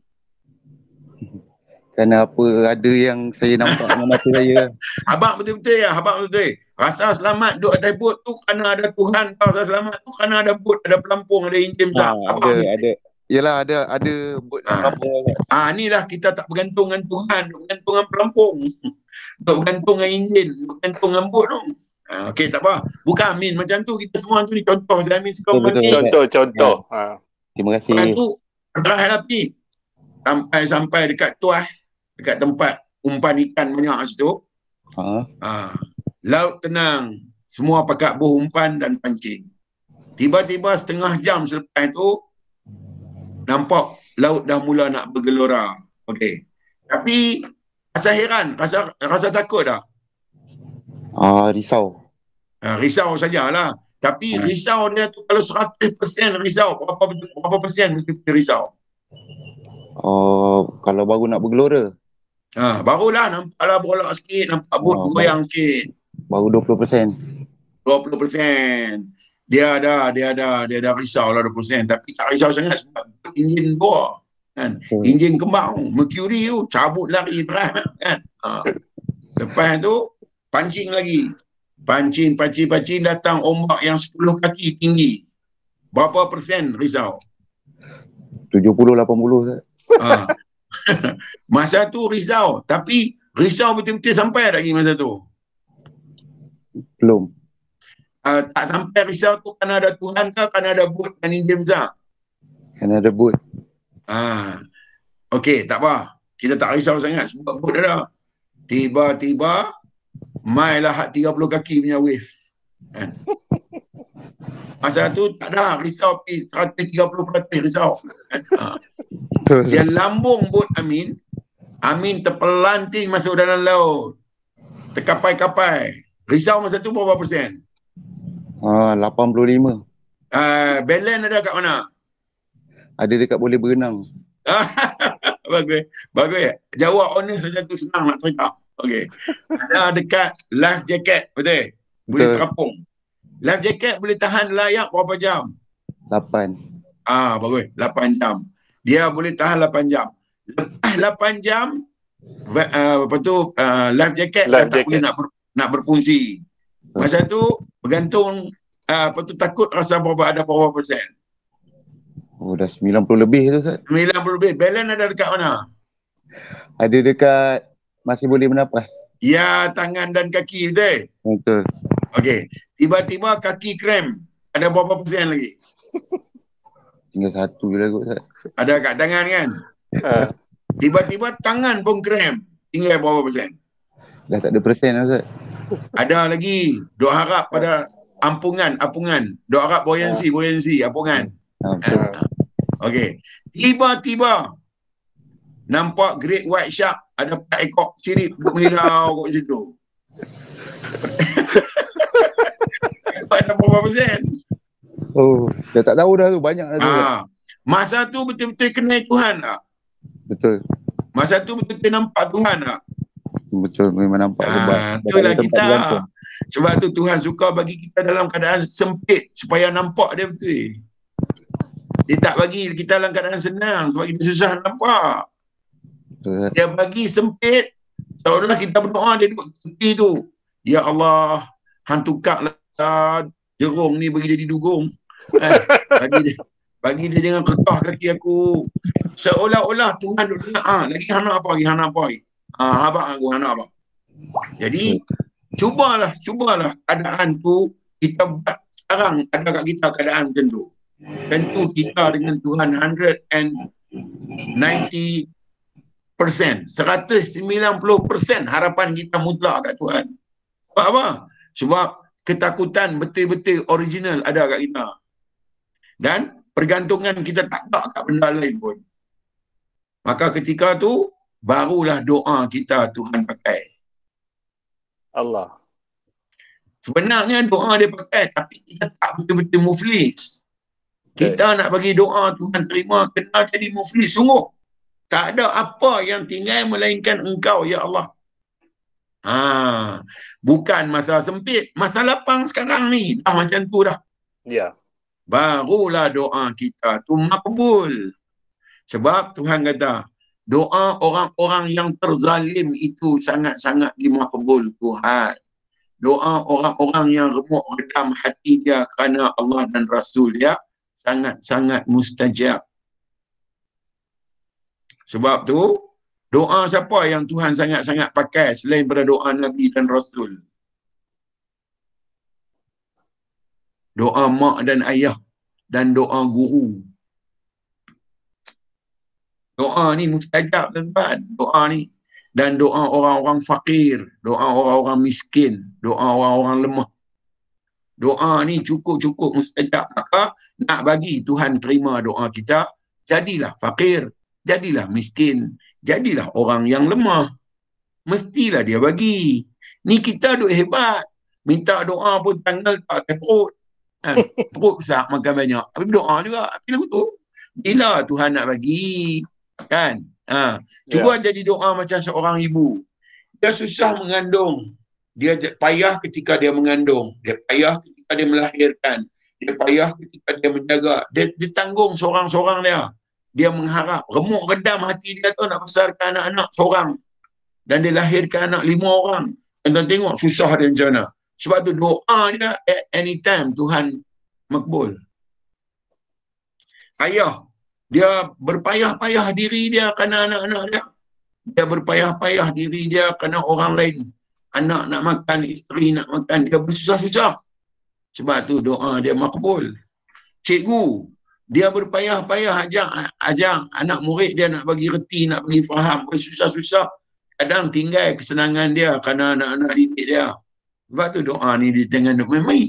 Kerana apa ada yang saya nampak dengan mata saya. Abang betul-betul ya, abang betul-betul. Rasa selamat duduk atas bot tu kerana ada Tuhan, rasa selamat tu kerana ada bot, ada pelampung, ada enjin tak? Ada. Yalah ada bot kapal. Inilah kita tak bergantung dengan Tuhan, bergantung dengan pelampung. Bergantung dengan enjin, bergantung dengan bot tu. Okey, tak apa. Bukan Amin macam tu, kita semua tu ni contoh. Saya Amin suka mancing. Contoh. Terima kasih. Lepas tu, terakhir api. Sampai dekat tuah, dekat tempat umpan ikan banyak situ. Laut tenang. Semua pakat buh umpan dan pancing. Tiba-tiba setengah jam selepas itu, nampak laut dah mula nak bergelora. Okey. Tapi rasa heran, rasa takut tak? Risau. Risau sajalah. Tapi risau dia tu kalau 100% risau, berapa persen kita risau? Oh, kalau baru nak bergelora, Barulah nampaklah bolak sikit, nampak boot goyang sikit. baru 20%. 20%. Dia ada risau lah 20%. Tapi tak risau sangat sebab enjin bor. Kan? Enjin kembang. Mercury tu cabut lari terang. Kan? Lepas tu pancing lagi. Pancing datang ombak yang 10 kaki tinggi. Berapa persen risau? 70-80. Masa tu risau. Tapi risau betul-betul sampai lagi masa tu. Belum. Tak sampai risau tu kerana ada Tuhan ke kerana ada boot dan enjin besar? Kena ada boot. Okey, tak apa. Kita tak risau sangat sebab boot ada. Tiba-tiba mailah 30 kaki punya wave. Kan? Masa tu tak ada risau pergi 130% risau. Kan? Dia lambung boot Amin. Amin terpelanting masuk dalam laut. Terkapai-kapai. Risau masa tu berapa persen? 85. Belen ada kat mana? Ada dekat boleh berenang. Bagus ya. Jawab honest saja tu senang nak cerita. Okey. Ada dekat life jacket, betul? Boleh terapung. Life jacket boleh tahan layak berapa jam? 8. Bagus. 8 jam. Dia boleh tahan 8 jam. Lepas 8 jam, life jacket dah tak boleh nak berfungsi. Masa tu bergantung takut rasa ada berapa persen. Dah 90 lebih tu, Ustaz. 90 lebih. Balance ada dekat mana? Ada dekat masih boleh bernafas. Ya, tangan dan kaki, betul? Betul. Okey. Tiba-tiba kaki krem. Ada berapa persen lagi? Tinggal 1 je lah kot, Ustaz. Ada kat tangan kan? Tiba-tiba tangan pun krem. Tinggal berapa persen? Dah tak ada persen lah, Ustaz. Ada lagi. Duk harap pada ampungan. Duk harap buoyancy, ampungan. Okey. Tiba-tiba nampak great white shark ada 4 ekor sirip duk melilau kat situ. Ada berapa persen? Dah tak tahu dah tu. Banyak dah tu. Masa tu betul-betul kenal Tuhan tak? Betul. Masa tu betul-betul nampak Tuhan tak? Betul, memang nampak. Itulah kita. Sebab tu Tuhan suka bagi kita dalam keadaan sempit supaya nampak dia betul. Dia tak bagi kita dalam keadaan senang sebab kita susah nampak. Dia bagi sempit seolah kita berdoa dia duduk tepi tu. Ya Allah, hang tukarlah jerung ni bagi jadi dugong. Bagi dia jangan kekah kaki aku. Seolah-olah Tuhan duduk lagi hang nak apa lagi? Habaq aku hang nak apa? Jadi cubalah keadaan tu kita buat sekarang ada kat kita keadaan macam tu. Tentu kita dengan Tuhan 190%, 190% harapan kita mutlak kat Tuhan. Sebab apa? Sebab ketakutan betul-betul original ada kat kita. Dan pergantungan kita tak ada kat benda lain pun. Maka ketika tu barulah doa kita Tuhan pakai. Allah. Sebenarnya doa dia pakai tapi kita tak betul-betul muflis. Kita nak bagi doa Tuhan terima, kena jadi muflis sungguh. Tak ada apa yang tinggal melainkan Engkau, Ya Allah. Bukan masa sempit, masa lapang sekarang ni. Dah macam tu dah. Ya. Barulah doa kita tu makbul. Sebab Tuhan kata, doa orang-orang yang terzalim itu sangat-sangat dimakbul Tuhan. Doa orang-orang yang remuk redam hati dia kerana Allah dan Rasul dia sangat-sangat mustajab. Sebab tu, doa siapa yang Tuhan sangat-sangat pakai selain daripada doa Nabi dan Rasul? Doa mak dan ayah dan doa guru. Doa ni mustajab, tuan-tuan. Doa ni. Dan doa orang-orang fakir, doa orang-orang miskin, doa orang-orang lemah. Doa ni cukup-cukup mustajab. Maka nak bagi Tuhan terima doa kita, jadilah fakir, jadilah miskin, jadilah orang yang lemah. Mestilah dia bagi. Ni kita duk hebat. Minta doa pun tanggal tak atas perut. Perut besar makan banyak. Tapi doa juga. Tapi lagu tu. Bila Tuhan nak bagi, Kan? Cuba jadi doa macam seorang ibu. Dia susah mengandung. Dia payah ketika dia mengandung. Dia payah ketika dia melahirkan. Dia payah ketika dia menjaga. Dia tanggung seorang-seorang dia. Dia mengharap. Remuk redam hati dia tu nak besarkan anak-anak seorang. Dan dia lahirkan anak 5 orang. Dan tuan tengok susah dia macam mana. Sebab tu doa dia at any time Tuhan makbul. Ayah, dia berpayah-payah diri dia kerana anak-anak dia. Dia berpayah-payah diri dia kerana orang lain. Anak nak makan, isteri nak makan. Dia bersusah-susah. Sebab tu doa dia makbul. Cikgu, dia berpayah-payah ajak anak murid dia nak bagi reti, nak bagi faham. Bersusah-susah. Kadang tinggal kesenangan dia kerana anak-anak didik dia. Sebab tu doa ni dia jangan duk main-main.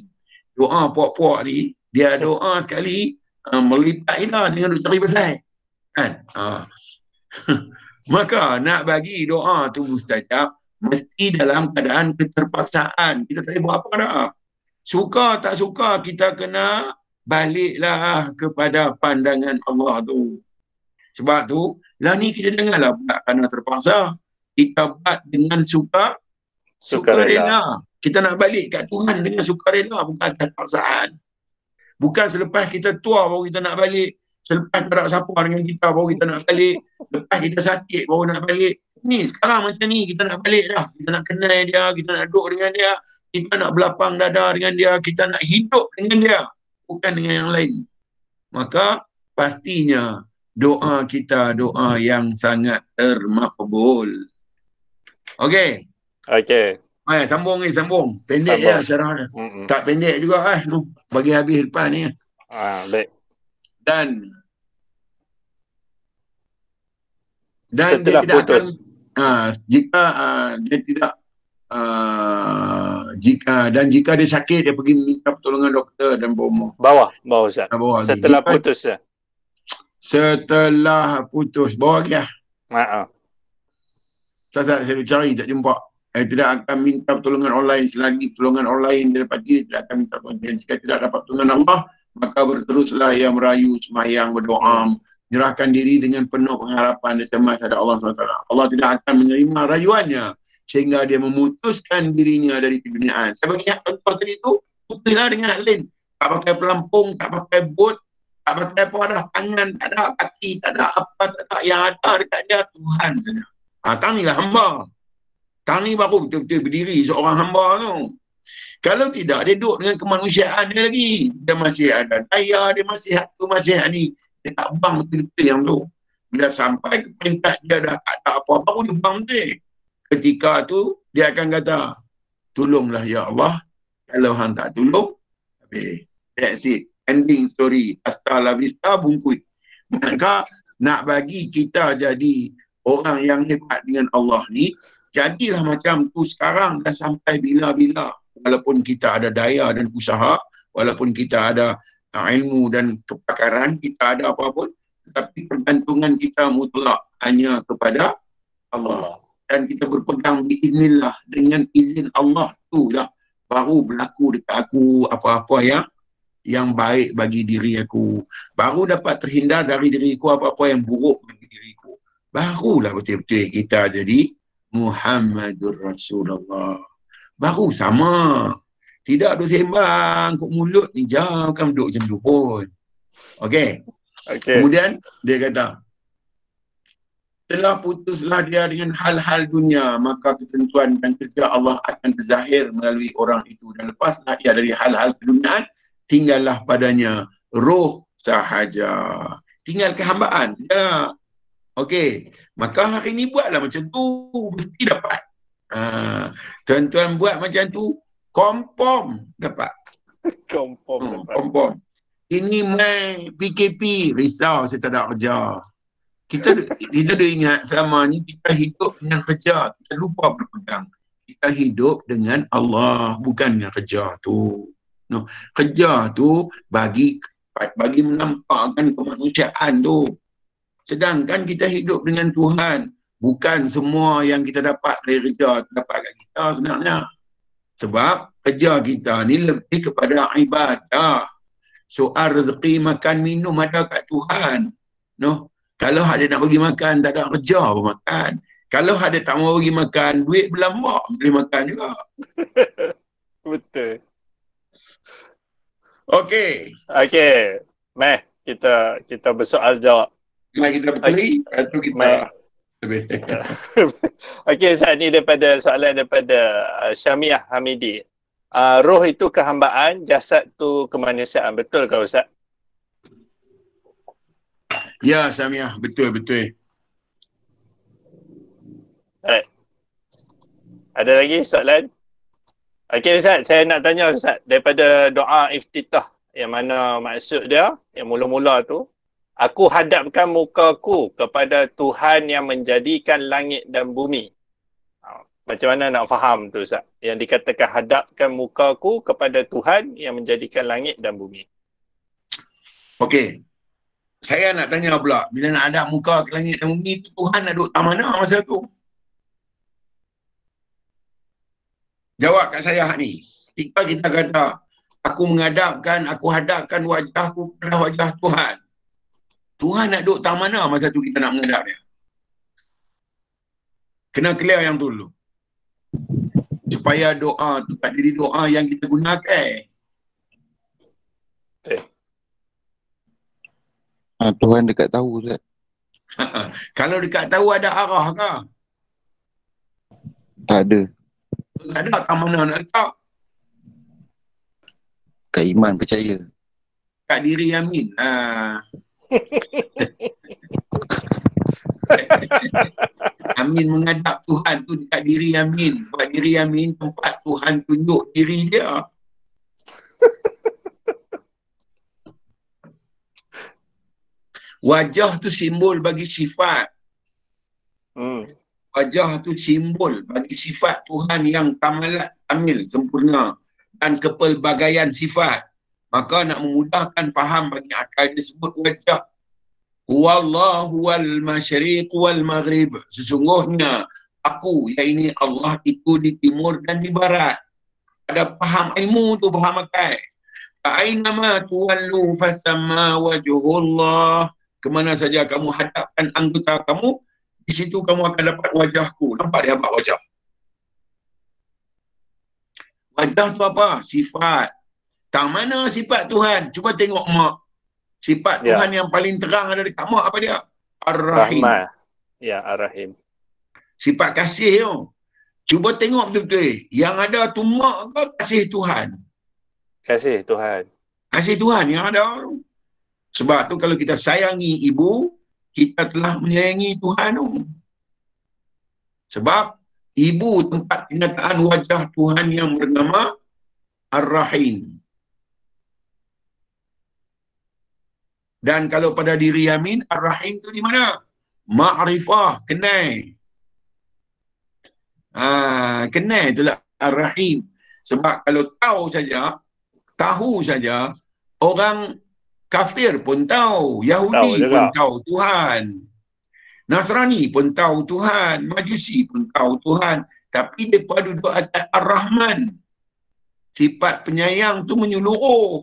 Doa puak-puak ni, dia doa sekali, melipat ilah, jangan duk cari pasal. Kan? Maka nak bagi doa tu mustajab, mesti dalam keadaan keterpaksaan. Kita tak boleh buat apa dah. Suka tak suka, kita kena baliklah kepada pandangan Allah tu. Sebab tu, lah ni kita janganlah buat kerana terpaksa. Kita buat dengan sukarela. Kita nak balik kat Tuhan dengan sukarela, bukan terpaksaan. Bukan selepas kita tua baru kita nak balik. Selepas tak ada siapa dengan kita baru kita nak balik. Lepas kita sakit baru nak balik. Ni sekarang macam ni kita nak balik dah. Kita nak kenal dia, kita nak duduk dengan dia. Kita nak berlapang dada dengan dia. Kita nak hidup dengan dia. Bukan dengan yang lain. Maka pastinya doa kita doa yang sangat termakbul. Okey. Okey. Sambung. Pendek je syarah dia. Tak pendek juga bagi habis depan ni. Baik. Dan setelah dia tidak putus jika dia sakit dia pergi minta pertolongan doktor dan bawah Ustaz. Setelah putus ya. Setelah putus bawah lagi saya cari tak jumpa. Tidak akan minta pertolongan online selagi pertolongan online dia dapati, tidak akan minta pertolongan. Jika tidak dapat pertolongan Allah, maka berteruslah ia merayu, sembahyang, berdoa, menyerahkan diri dengan penuh pengharapan dan cemas pada Allah SWT. Allah tidak akan menerima rayuannya sehingga dia memutuskan dirinya dari keduniaan. Saya bagi contoh tadi tu, putuslah dengan hak lain. Tak pakai pelampung, tak pakai bot, tak pakai apa dah, tangan, tak ada kaki, tak ada apa, tak ada. Yang ada dekat dia Tuhan saja. Tang ni lah hamba. Tang ni baru betul-betul berdiri seorang hamba tu. Kalau tidak, dia duduk dengan kemanusiaan dia lagi. Dia masih ada daya, dia masih hak tu, masih ni. Dia tak bang betul-betul yang tu. Bila sampai ke peringkat dia dah tak ada apa-apa, baru dia bang betul. Ketika tu, dia akan kata, tolonglah ya Allah. Kalau hang tak tolong, habis. That's it. Ending story. Hasta la vista, bungkut. Maka, nak bagi kita jadi orang yang hebat dengan Allah ni, jadilah macam tu sekarang dan sampai bila-bila. Walaupun kita ada daya dan usaha, walaupun kita ada ilmu dan kepakaran, kita ada apa pun, tetapi pergantungan kita mutlak hanya kepada Allah. Dan kita berpegang biiznillah, dengan izin Allah tu lah baru berlaku dekat aku apa-apa yang baik bagi diri aku. Baru dapat terhindar dari diriku apa-apa yang buruk bagi diriku. Barulah betul-betul kita jadi Muhammadur Rasulullah. Baru sama. Tidak duduk sembang kok mulut ni, jangan duduk macam tu pun. Okey. Kemudian dia kata, telah putuslah dia dengan hal-hal dunia, maka ketentuan dan kerja Allah akan terzahir melalui orang itu. Dan lepaslah ia dari hal-hal keduniaan, tinggallah padanya roh sahaja. Tinggal kehambaan. Ya. Okey. Maka hari ini buatlah macam tu, mesti dapat. Tuan-tuan buat macam tu, confirm dapat. Confirm. Ini mai PKP, risau saya tak ada kerja. Kita dah ingat selama ni kita hidup dengan kerja, kita lupa berpegang. Kita hidup dengan Allah, bukan dengan kerja tu. No. Kerja tu bagi menampakkan kemanusiaan tu. Sedangkan kita hidup dengan Tuhan. Bukan semua yang kita dapat dari kerja dapat kat kita sebenarnya. Sebab kerja kita ni lebih kepada ibadah. Soal rezeki, makan, minum ada kat Tuhan. No? Kalau ada nak bagi makan, tak ada kerja apa makan. Kalau ada tak mau bagi makan, duit berlambak boleh makan juga. Betul. Okey. Okey. Meh, kita bersoal jawab. Mari kita berkeli, lepas tu kita lebih. Okey, Ustaz, ni daripada soalan daripada Syamiah Hamidi. Roh itu kehambaan, jasad tu kemanusiaan. Betul ke Ustaz? Ya, Syamiah, betul. Alright. Ada lagi soalan? Okey Ustaz, saya nak tanya Ustaz daripada doa iftitah yang mana maksud dia yang mula-mula tu, aku hadapkan mukaku kepada Tuhan yang menjadikan langit dan bumi. Macam mana nak faham tu Ustaz? Yang dikatakan hadapkan mukaku kepada Tuhan yang menjadikan langit dan bumi. Okey. Saya nak tanya pula, bila nak hadap muka ke langit dan bumi tu, Tuhan nak duduk tak mana masa tu? Jawab kat saya ni. Ketika kita kata, aku hadapkan wajahku kepada wajah Tuhan. Tuhan nak duduk tak mana masa tu kita nak menghadap dia? Kena clear yang tu dulu. Supaya doa tu tak jadi doa yang kita gunakan. Okay. Tuhan dekat tahu Ustaz. Kalau dekat tahu ada arah ke? Tak ada. Tak ada, tak mana nak letak. Kat iman percaya. Kat diri Yamin. Amin menghadap Tuhan tu dekat diri Yamin. Sebab diri Yamin tempat Tuhan tunjuk diri dia. Wajah tu simbol bagi sifat. Wajah tu simbol bagi sifat Tuhan yang kamalat, kamil, sempurna dan kepelbagaian sifat. Maka nak memudahkan faham bagi akal disebut wajah. Wallahu wal masyriq wal maghrib. Sesungguhnya aku, iaitu Allah itu di timur dan di barat. Ada faham ilmu tu, faham akal. Fa'ainama tuwallu fasamma wajhullah. Kemana saja kamu hadapkan anggota kamu, di situ kamu akan dapat wajahku. Nampak dia nampak wajah. Wajah tu apa? Sifat. Tak mana sifat Tuhan? Cuba tengok mak. Sifat Tuhan yang paling terang ada dekat mak apa dia? Ar-Rahim. Ya, Ar-Rahim. Sifat kasih tu. Cuba tengok betul-betul. Yang ada tu mak ke kasih Tuhan? Kasih Tuhan. Kasih Tuhan yang ada. Sebab tu kalau kita sayangi ibu, kita telah menyayangi Tuhan tu. Sebab ibu tempat kenyataan wajah Tuhan yang bernama Ar-Rahim. Dan kalau pada diri Yamin, Ar-Rahim tu di mana? Ma'rifah, kenal. Kenal itulah Ar-Rahim. Sebab kalau tahu saja, orang kafir pun tahu, Yahudi pun tahu Tuhan, Nasrani pun tahu Tuhan, Majusi pun tahu Tuhan. Tapi mereka duduk atas Ar-Rahman. Sifat penyayang tu menyeluruh.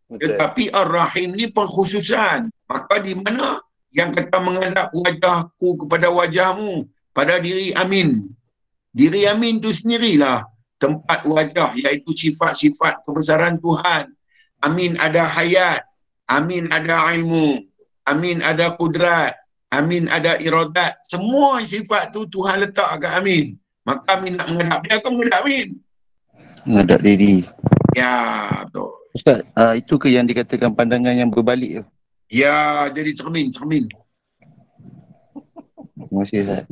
Tetapi Ar-Rahim ni pengkhususan. Maka di mana yang kata menghadap wajahku kepada wajahmu pada diri Amin. Diri Amin tu sendirilah tempat wajah, iaitu sifat-sifat kebesaran Tuhan. Amin ada hayat, Amin ada ilmu, Amin ada kudrat, Amin ada iradat. Semua sifat tu Tuhan letak agak Amin. Maka Amin nak menghadap dia, kau menghadap Amin. Menghadap diri. Ya, betul. Ustaz, itu ke yang dikatakan pandangan yang berbalik tu? Ya, jadi cermin. Terima kasih Ustaz.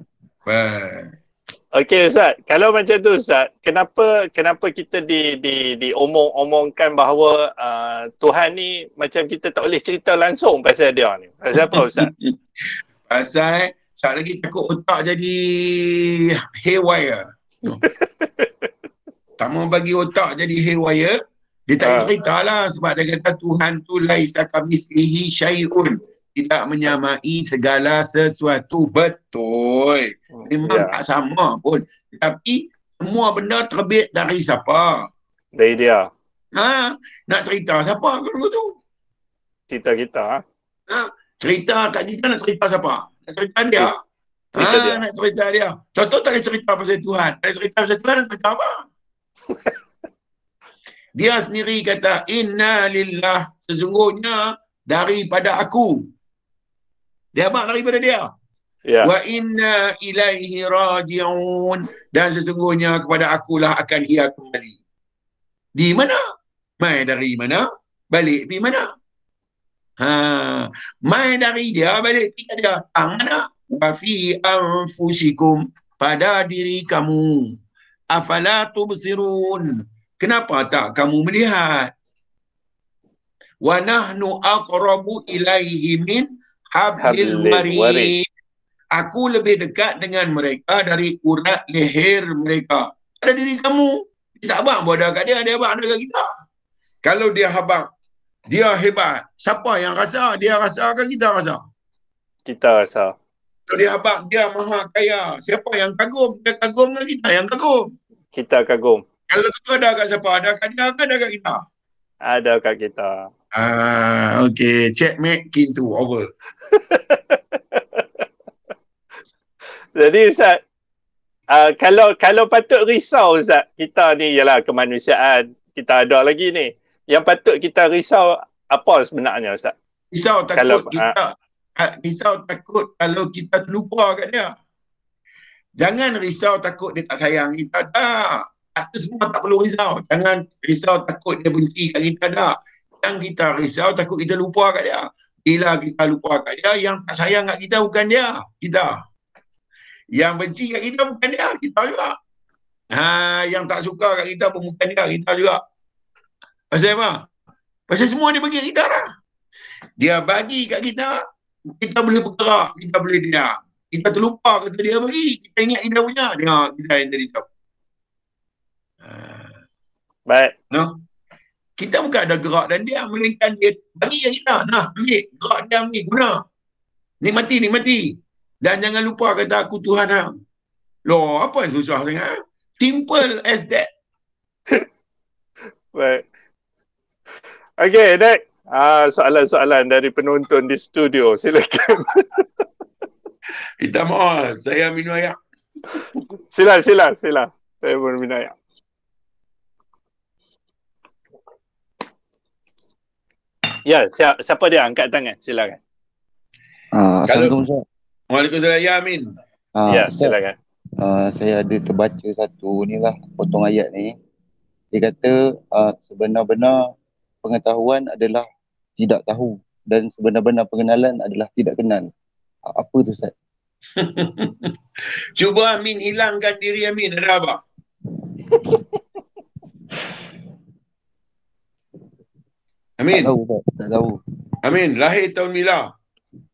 Okey Ustaz, kalau macam tu Ustaz, kenapa kita diomong-omongkan bahawa Tuhan ni macam kita tak boleh cerita langsung pasal dia ni? Pasal apa Ustaz? Pasal saat lagi takut otak jadi haywire. Tak mau bagi otak jadi haywire, dia tak cerita lah sebab dia kata Tuhan tu laisa kamitslihi syai'un, tidak menyamai segala sesuatu. Betul. Memang tak sama pun. Tapi semua benda terbit dari siapa? Dari dia. Nak cerita siapa kalau tu? Cerita kita. Cerita kat kita nak cerita siapa? Nak cerita dia. Cerita dia. Nak cerita dia. Contoh tak ada cerita pasal Tuhan. Tak ada cerita pasal Tuhan, nak cerita apa? Dia sendiri kata, inna lillah, sesungguhnya daripada aku. Dia abang daripada dia. Ya. Wa inna ilaihi raji'un, dan sesungguhnya kepada akulah akan ia kembali. Di mana? Mai dari mana? Balik pergi mana? Mai dari dia, balik pergi dia. Mana? Wa fi anfusikum, pada diri kamu. Afala tubsirun, kenapa tak kamu melihat? Wa nahnu aqrabu ilaihi min hablil warid. Aku lebih dekat dengan mereka dari urat leher mereka. Ada diri kamu. Dia tak abang pun ada kat dia, dia abang ada kat kita. Kalau dia abang, dia hebat, siapa yang rasa? Dia rasa ke kita rasa? Kita rasa. Kalau dia abang, dia maha kaya, siapa yang kagum? Dia kagum ke kita yang kagum? Kita kagum. Kalau tu ada kat siapa? Ada kat dia ke ada kat kita? Ada kat kita. Okay. Checkmate, kintu, over. Jadi Ustaz, kalau patut risau Ustaz, kita ni ialah kemanusiaan, kita ada lagi ni. Yang patut kita risau apa sebenarnya Ustaz? Risau takut risau takut kalau kita terlupa kat dia. Jangan risau takut dia tak sayang kita, tak. Itu semua tak perlu risau. Jangan risau takut dia benci kat kita, tak. Yang kita risau takut kita lupa kat dia. Bila kita lupa kat dia, yang tak sayang kat kita bukan dia, kita. Yang benci kat kita bukan dia, kita juga. Yang tak suka kat kita pun bukan dia, kita juga. Pasal apa? Pasal semua dia bagi kat kita lah. Dia bagi kat kita, kita boleh bergerak, kita boleh diam. Kita terlupa kata dia bagi, kita ingat kita punya. Tengok, kita yang tadi tahu. Baik. No? Kita bukan ada gerak dan diam, melainkan dia bagi kat kita. Nah, ambil, gerak diam ni, guna. Nikmati. Dan jangan lupa kata aku Tuhan hang. Loh, apa yang susah sangat? Simple as that. Baik. Okay, next. Soalan-soalan dari penonton di studio. Silakan. Minta maaf, saya minum air. Sila. Saya pun minum air. Ya, siapa dia angkat tangan? Silakan. Assalamualaikum. Waalaikumsalam, ya Amin. Ya, silakan. Saya ada terbaca satu ni lah, potong ayat ni. Dia kata sebenar-benar pengetahuan adalah tidak tahu dan sebenar-benar pengenalan adalah tidak kenal. Apa tu Ustaz? Cuba Amin hilangkan diri Amin, ada apa? Amin. Tak tahu Ustaz, tak tahu. Amin, lahir tahun bila?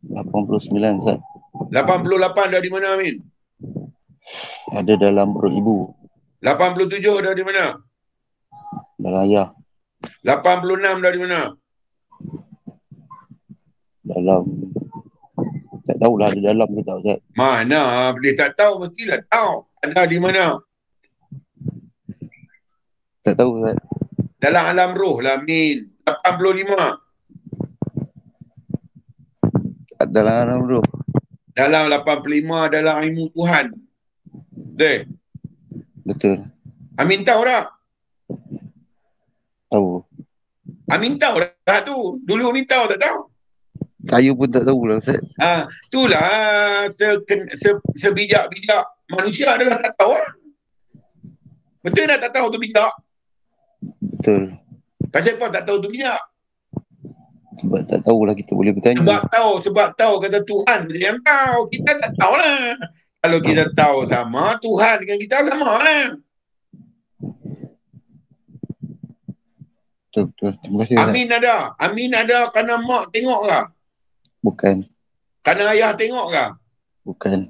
89 Ustaz. 88 dari mana Amin? Ada dalam perut ibu. 87 dari mana? Dalam ayah. 86 dari mana? Dalam, tak tahulah ada dalam ke tak Ustaz. Mana? Dia tak tahu, mestilah tahu. Ada di mana? Tak tahu Ustaz. Dalam alam roh lah Amin. 85. Dalam alam roh. Dalam 85 dalam ilmu Tuhan. Betul? Betul. Amin tahu tak? Tahu. Amin tahu dah tu. Dulu ni tahu tak tahu? Saya pun tak tahulah Ustaz. Itulah sebijak-bijak manusia adalah tak tahu lah. Betul tak tahu tu bijak? Betul. Pasal apa tak tahu tu bijak? Sebab tak tahulah kita boleh bertanya. Sebab tahu kata Tuhan dia yang tahu. Kita tak tahu lah. Kalau kita tahu sama, Tuhan dengan kita sama lah. Betul. Terima kasih Ustaz. Amin ada kerana mak tengok ke? Bukan. Kerana ayah tengok ke? Bukan.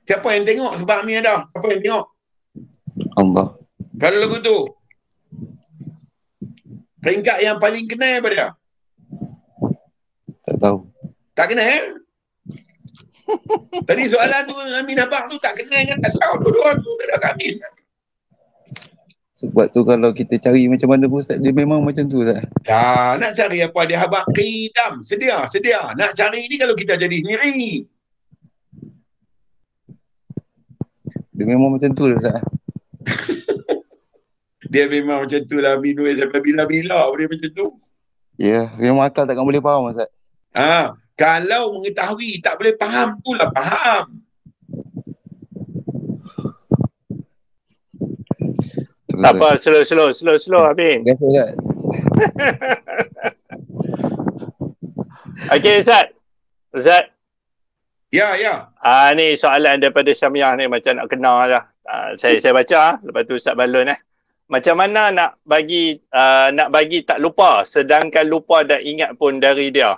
Siapa yang tengok sebab Amin ada? Siapa yang tengok? Allah. Kalau lagu tu, peringkat yang paling kenal apa dia? Tak tahu. Tak kenal? Tadi soalan tu Amin abang tu tak kenal kan? Tak tahu dua-dua tu dah kat Amin. Sebab tu kalau kita cari macam mana pun Ustaz, dia memang macam tu Ustaz. Ya, nak cari apa dia habaq qidam. Sedia. Nak cari ni kalau kita jadi sendiri. Dia memang macam tu Ustaz. Dia memang macam tu lah. Minum sampai bila-bila dia macam tu. Ya, memang akal takkan boleh faham Ustaz. Kalau mengetahui tak boleh faham, itulah faham. Tak apa, slow Abin. Biasa Ustaz. Okey Ustaz. Ya. Ni soalan daripada Syamiah ni macam nak kenal lah. Saya baca lepas tu Ustaz balon Macam mana nak bagi tak lupa sedangkan lupa dan ingat pun dari dia.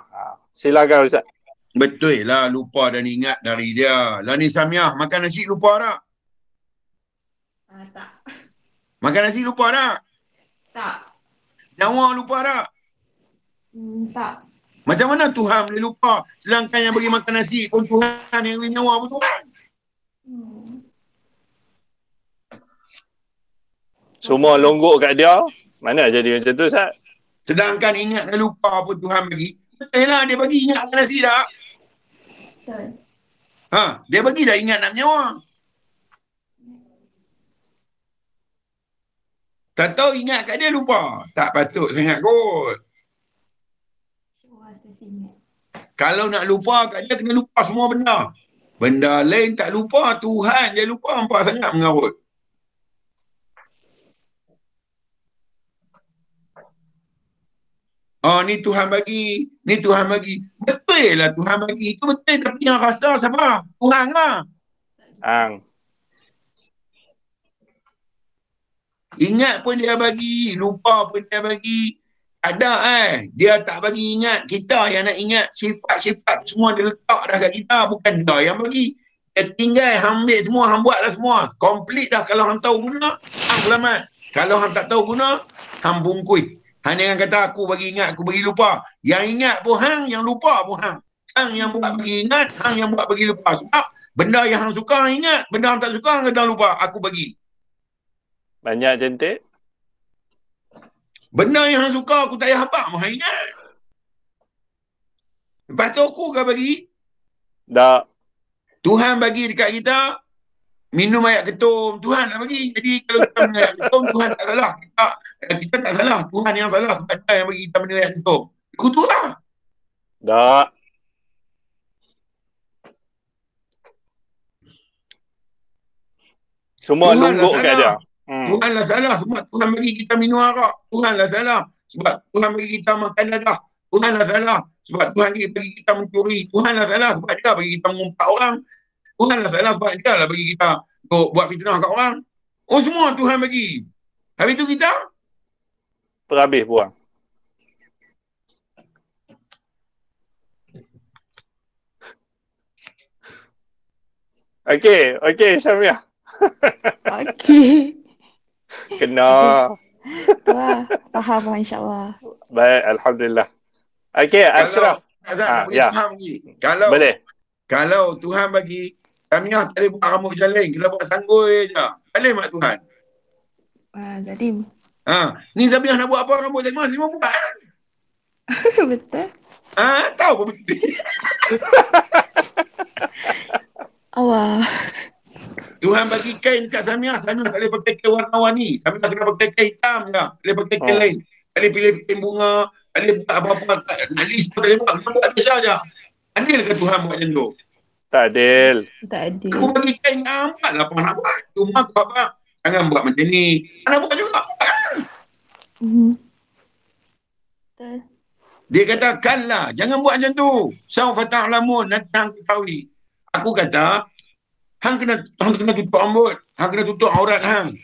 Silakan Ustaz. Betul lah, lupa dan ingat dari dia. Lah ni Syamiah, makan nasi lupa tak? Tak. Makan nasi lupa tak? Tak. Nyawa lupa tak? Tak. Macam mana Tuhan boleh lupa? Sedangkan yang bagi makan nasi pun Tuhan, yang bagi nyawa pun Tuhan. Semua longgok kat dia. Mana jadi macam tu Ustaz? Sedangkan ingat dan lupa pun Tuhan bagi. Betul lah, dia bagi ingat makan nasi tak? Betul. Dia bagi dah ingat nak nyawa. Tak tahu ingat kat dia lupa. Tak patut sangat kot. Kalau nak lupa kat dia, kena lupa semua benda. Benda lain tak lupa, Tuhan je lupa, hampa sangat mengarut. Ni Tuhan bagi. Betul lah Tuhan bagi. Itu betul, tapi yang rasa siapa? Tuhan lah. Ingat pun dia bagi, lupa pun dia bagi. Ada dia tak bagi ingat, kita yang nak ingat. Sifat-sifat semua dia letak dah kat kita, bukan dia yang bagi. Dia tinggal ambil semua, hang buatlah semua. Komplit dah. Kalau hang tahu guna, hang selamat. Kalau hang tak tahu guna, hang bungkui. Hang jangan kata aku bagi ingat, aku bagi lupa. Yang ingat pun hang, yang lupa pun hang. Hang yang buat bagi ingat, hang yang buat bagi lupa. Sebab benda yang hang suka hang ingat, benda hang tak suka hang kata lupa. Aku bagi. Banyak cantik. Benda yang hang suka aku tak payah habaq pun hang ingat. Lepas tu aku kan bagi. Tak. Tuhan bagi dekat kita minum air ketum, Tuhan nak bagi. Jadi kalau kita minum air ketum, Tuhan tak salah. Kita tak salah, Tuhan yang salah sebab dia yang bagi kita minum air ketum. Aku tu lah. Tak. Semua lungguk kat dia. Tuhan lah salah sebab Tuhan bagi kita minum arak. Tuhan lah salah sebab Tuhan bagi kita makan dadah. Tuhan lah salah sebab Tuhan bagi kita mencuri. Tuhan lah salah sebab dia bagi kita mengumpat orang. Tuhan lah salah sebab dia lah bagi kita buat fitnah kat orang. Semua Tuhan bagi. Habis tu kita perhabis buang. Okey, Syamiah. Okey. Kena. Wah, faham insya-Allah. Baik, alhamdulillah. Okey, Ashraf. Ya. Kalau boleh. Kalau Tuhan bagi Syamiah tak boleh buat rambut macam lain, kena buat sanggul je. Boleh mak Tuhan? Zalim. Ni Syamiah nak buat apa rambut Syamiah semua buat. Betul. Tahu apa betul. Allah. Tuhan bagi kain kat Syamiah, Syamiah tak boleh pakai kain warna-warni. Syamiah kena pakai kain hitam je. Tak boleh pakai kain lain. Tak boleh pilih kain bunga, tak boleh buat apa-apa. Nak list pun tak boleh buat. Kena buat biasa je. Adil ke Tuhan buat macam tu? Tak adil. Tak adil. Aku bagi kain amat lah apa nak buat. Cuma aku apa? Jangan buat macam ni. Nak buat juga. Betul. Dia kata, kanlah. Jangan buat macam tu. Sawfa ta'lamun. Nanti hang ketahui. Aku kata, hang kena tutup rambut. Hang kena tutup aurat hang.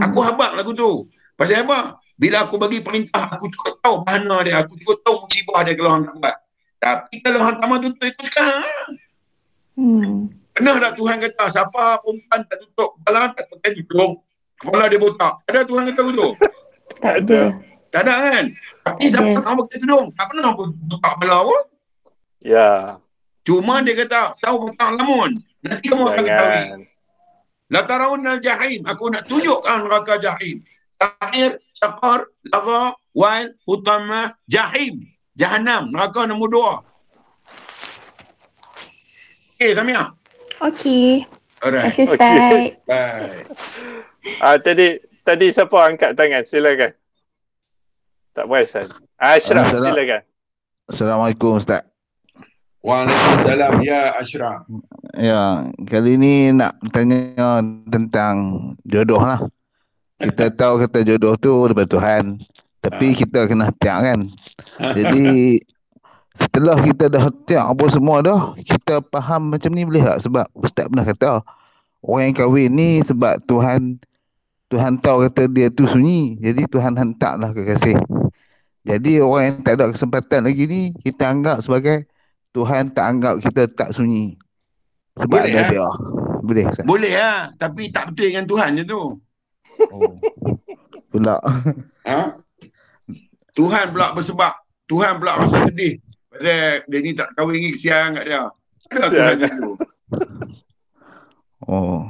Aku habaq lagu tu. Pasal apa? Bila aku bagi perintah, aku cukup tahu bahana dia. Aku cukup tahu musibah dia kalau hang tak buat. Tapi kalau hang tak mahu tutup, ikut sekarang. Pernah tak Tuhan kata, siapa perempuan tak tutup kepala, tak pakai tudung, kepala dia botak. Ada Tuhan kata begitu? Tak ada. Tak ada kan? Tapi siapa tak pakai tudung, tak pernah pun botak kepala pun. Ya. Cuma dia kata, sawfa ta'lamun. Nanti kamu akan ketahui. La tarawun al-jahim. Aku nak tunjukkan neraka jahim. sa'ir, saqar, lagha, wail, hutama, jahim. Jahannam, neraka nombor 2. Okay, Samia? Okey. Alright. Terima kasih, Ustaz. Bye. Tadi siapa angkat tangan? Silakan. Tak perasan. Ashraf, silakan. Assalamualaikum Ustaz. Waalaikumsalam, ya Ashraf. Ya, kali ni nak tanya tentang jodoh lah. Kita tahu kata jodoh tu daripada Tuhan. Tapi kita kena hatiak kan. Jadi setelah kita dah hatiak apa semua dah, kita faham macam ni boleh tak? Sebab Ustaz pernah kata orang yang kahwin ni sebab Tuhan tahu kata dia tu sunyi. Jadi Tuhan hantarlah kekasih. Jadi orang yang tak ada kesempatan lagi ni, kita anggap sebagai Tuhan tak anggap kita tak sunyi. Sebab Boleh, ada dia. Boleh Ustaz? Boleh lah, tapi tak betul dengan Tuhan je tu. Oh. Pula. Ha? Tuhan pula bersebab. Tuhan pula rasa sedih. Pasal dia ni tak kahwin ni, kesian kat dia. Ada Tuhan je tu. Oh.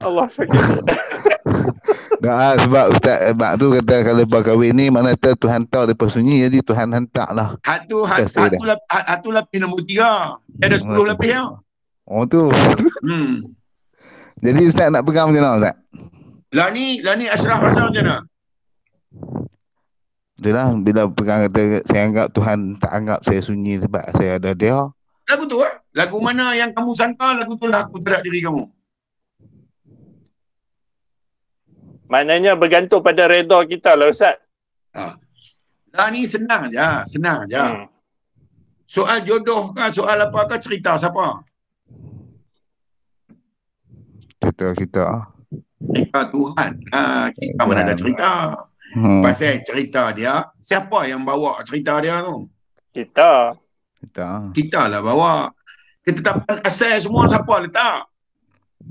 Allah sakit. Dah sebab Ustaz Mak tu kata kalau lepas kahwin ni mana tahu Tuhan tahu lepas sunyi, jadi Tuhan hantar lah. Hatu lapis nombor 3. Dia ada 10 lapis tau. Oh tu. Jadi Ustaz nak pegang macam mana Ustaz? Lah ni Ashraf rasa macam mana? Itulah bila pegang kata saya anggap Tuhan tak anggap saya sunyi sebab saya ada dia. Lagu tu lah. Lagu mana yang kamu sangka, lagu tu lah aku terhadap diri kamu. Maknanya bergantung pada redha kita lah Ustaz. Lah ni senang aja. Soal jodoh ke, soal apa ke, cerita siapa? Kita. Cerita Tuhan. Kita mana ada cerita. Pasal cerita dia, siapa yang bawa cerita dia tu? Kita lah bawa. Ketetapan asal semua siapa letak?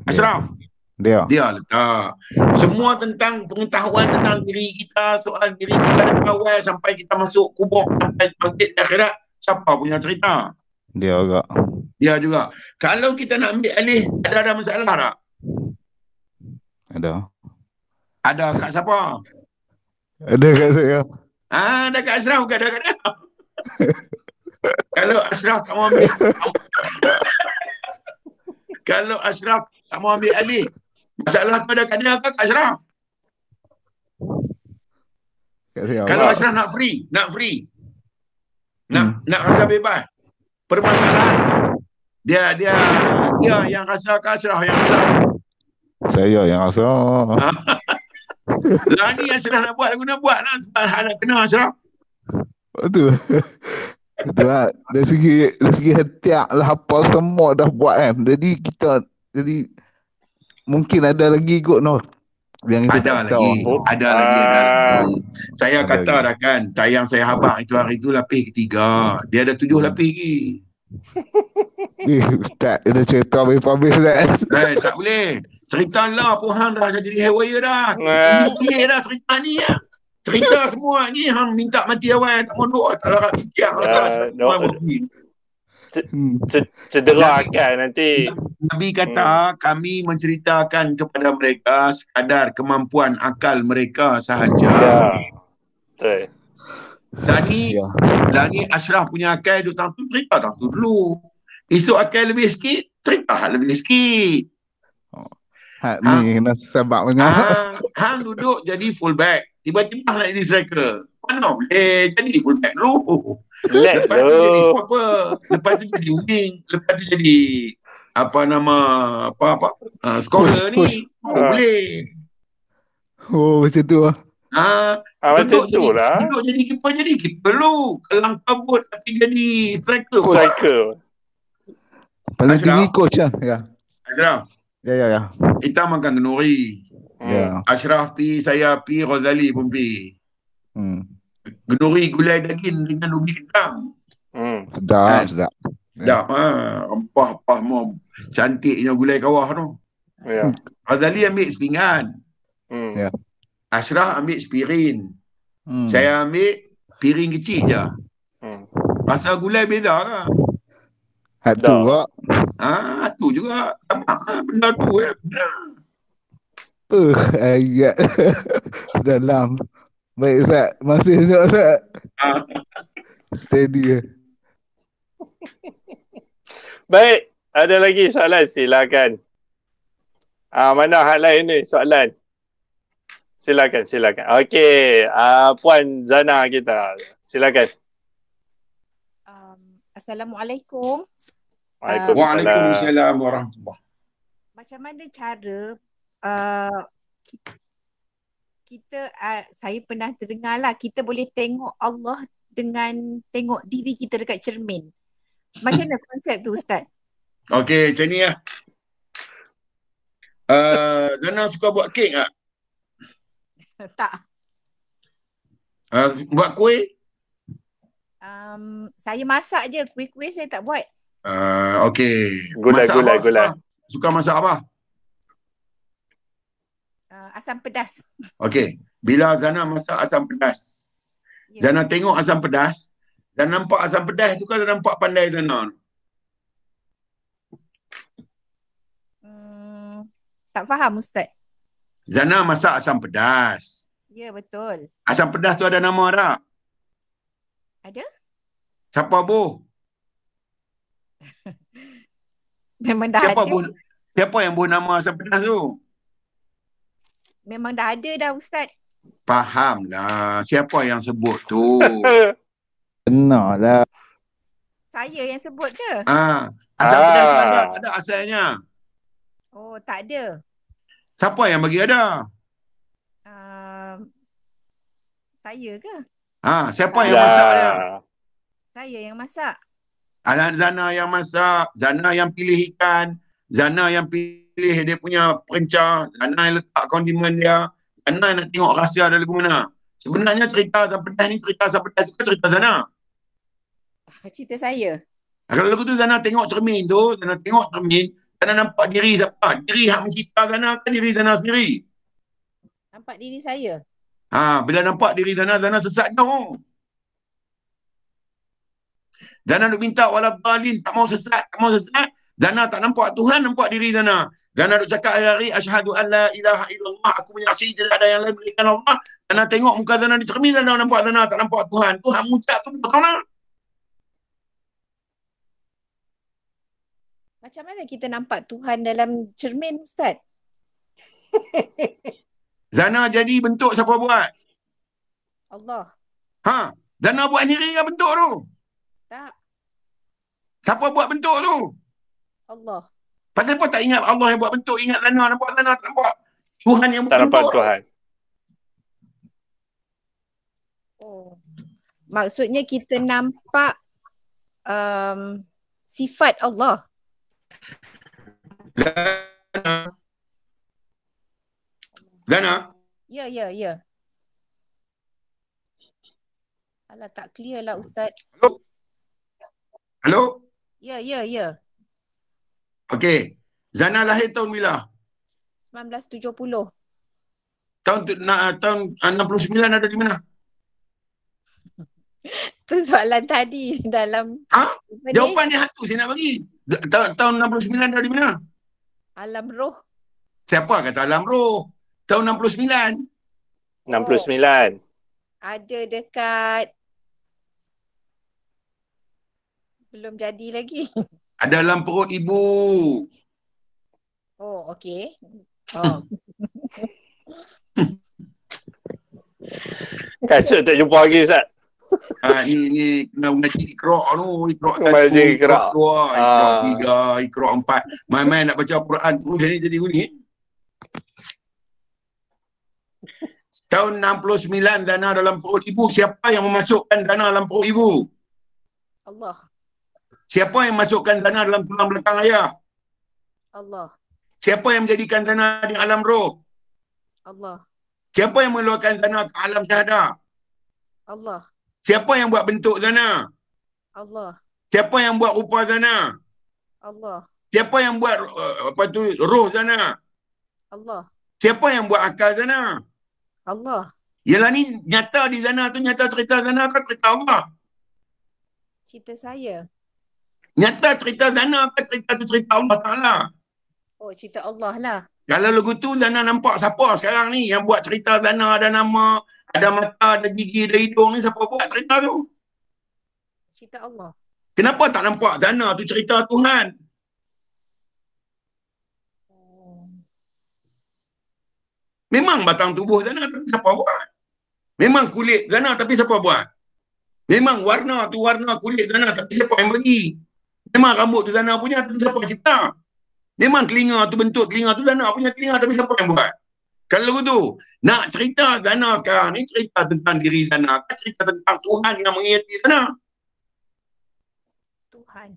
Ashraf. Dia letak. Semua tentang pengetahuan tentang diri kita, soal diri kita dari awal sampai kita masuk kubur, sampai bangkit di akhirat, siapa punya cerita? Dia juga. Kalau kita nak ambil alih, ada masalah tak? Ada kat siapa? Ada kat saya. Ada kat Ashraf, bukan ada kat dia. Kalau Ashraf tak mau ambil kalau Ashraf tak mau ambil alih, masalah tu ada kat dia ke kat Ashraf? Kalau Ashraf nak free, nak rasa bebas, permasalahan dia yang rasa ke Ashraf yang rasa? Saya yang rasa. Lah ni Ashraf nak buat, lagu nak buat lah sebab hal nak kena Ashraf. Betul. Itulah dari segi hatiak lah apa semua dah buat kan. Jadi mungkin ada lagi kot yang kita ada lagi. Saya ada kata lagi. Dah kan, tayang saya habaq itu hari itu lapis ketiga. Dia ada 7 lapis lagi. Ustaz, dia cerita habis-habis Ustaz. Tak boleh. Cerita lah pun hang dah jadi haywire dah. Boleh dah cerita ni ya. Cerita semua ni hang minta mati awal tak mondok, tak larat fikir. Cedera kan nanti. Nabi kata kami menceritakan kepada mereka sekadar kemampuan akal mereka sahaja. Betul. Dan ni Ashraf punya akal duduk tang tu, cerita tang tu dulu. Esok akal lebih sikit, cerita lebih sikit. Ni kena sebab banyak. Hang duduk jadi fullback, tiba-tiba nak jadi striker. Mana boleh jadi fullback dulu. Lepas tu jadi stopper, lepas tu jadi wing, lepas tu jadi scorer ni. Boleh. Macam tu lah. Macam tu lah. Duduk jadi keeper dulu. Kelang kabut tapi jadi striker. Paling tinggi coach lah. Ashraf. Ya. Kita makan kenduri. Ashraf pi, saya pi, Rozali pun pi. Kenduri gulai daging dengan ubi ketam. Sedap. Rempah-rempah mau cantiknya gulai kawah tu. Rozali ambil sepinggan. Ashraf ambil sepiring. Saya ambil piring kecil je. Pasal gulai beza kan? Hatu juga. Hatu juga. Benda tu benar. Ayat dalam. Baik Ustaz. Masih sekejap Ustaz. Steady ya. Baik, ada lagi soalan? Silakan. Mana hal lain ni soalan? Silakan. Okey, Puan Zana kita. Silakan. Assalamualaikum. Waalaikumsalam warahmatullahi. Macam mana cara kita saya pernah terdengar lah, kita boleh tengok Allah dengan tengok diri kita dekat cermin. Macam mana konsep tu Ustaz? Okey, macam ni lah. Zana suka buat kek tak? Tak. Buat kuih? Saya masak je, kuih-kuih saya tak buat. Okey. Gulai. Suka masak apa? Asam pedas. Okey. Bila Zana masak asam pedas, Zana tengok asam pedas, Zana nampak asam pedas tu kan Zana nampak pandai Zana? Tak faham Ustaz. Zana masak asam pedas. Ya, betul. Asam pedas tu ada nama tak? Ada? Siapa bu? Memang dah Siapa ada. Siapa yang buh nama asam pedas tu? Memang dah ada dah Ustaz. Fahamlah. Siapa yang sebut tu? Benar lah. Saya yang sebut ke? Asam pedas tu ada asalnya. Oh, tak ada. Siapa yang bagi ada? Saya ke? Siapa yang masak dia? Saya yang masak. Zana yang masak, Zana yang pilih ikan, Zana yang pilih dia punya perencah, Zana yang letak kondimen dia, Zana nak tengok rahsia dia lagu mana. Sebenarnya cerita asam pedas ni, cerita asam pedas juga cerita Zana. Cerita saya. Kalau lagu tu Zana tengok cermin tu, Zana tengok cermin, Zana nampak diri siapa? Diri hak mencipta Zana kan diri Zana sendiri. Nampak diri saya. Bila nampak diri Zana, Zana sesat jauh. Zana duk minta waladhalin, tak mau sesat. Zana tak nampak Tuhan, nampak diri Zana. Zana duk cakap hari-hari, asyhadu an la ilaha illallah, aku menyaksikan tidak ada yang lain melainkan Allah. Zana tengok muka Zana di cermin, Zana nampak Zana, tak nampak Tuhan. Tuhan mengucap tu betul tak? Macam mana kita nampak Tuhan dalam cermin Ustaz? Zana jadi bentuk siapa buat? Allah. Zana buat sendiri kan bentuk tu? Tak. Siapa buat bentuk tu? Allah. Pasal apa tak ingat Allah yang buat bentuk? Ingat Zana, nampak Zana, tak nampak Tuhan yang buat Tak nampak bentuk. Tuhan. Oh. Maksudnya kita nampak sifat Allah. Zana? Ya. Alah, tak clear lah Ustaz. Hello? Ya. Okey. Zana lahir tahun bila? 1970. Tahun 69 ada di mana? Tu soalan tadi dalam Jawapan dia satu saya nak bagi. Tahun 69 ada di mana? alam roh. Siapa kata alam roh? Tahun 69. 69. Ada dekat belum jadi lagi. Ada dalam perut ibu. Oh, okey. Oh. Kasut tak jumpa lagi Ustaz. Ni kena mengaji Iqra' tu. Iqra' 1, Mengaji Iqra' Iqra'. 2, Iqra' 3, Iqra' 4. Main-main nak baca Quran tu jadi gini. Tahun 69 Zana dalam perut ibu. Siapa yang memasukkan Zana dalam perut ibu? Allah. Siapa yang masukkan Zana dalam tulang belakang ayah? Allah. Siapa yang menjadikan Zana di alam roh? Allah. Siapa yang mengeluarkan Zana ke alam syahadah? Allah. Siapa yang buat bentuk Zana? Allah. Siapa yang buat rupa Zana? Allah. Siapa yang buat roh Zana? Allah. Siapa yang buat akal Zana? Allah. Yalah ni nyata di Zana tu, nyata cerita Zana kan cerita Allah. Cerita saya. Nyata cerita Zana kan cerita tu cerita Allah Ta'ala. Oh, cerita Allah lah. Kalau lagu tu Zana nampak siapa sekarang ni yang buat cerita Zana ada nama, ada mata, ada gigi, ada hidung ni, siapa buat cerita tu? Cerita Allah. Kenapa tak nampak Zana tu cerita Tuhan? Memang batang tubuh Zana tapi siapa buat? Memang kulit Zana tapi siapa buat? Memang warna tu warna kulit Zana tapi siapa yang bagi? Memang rambut tu Zana punya tapi siapa cipta? Memang telinga tu bentuk telinga tu Zana punya telinga tapi siapa yang buat? Kalau tu nak cerita Zana sekarang ni cerita tentang diri Zana, cerita tentang Tuhan yang mengingati Zana. Tuhan.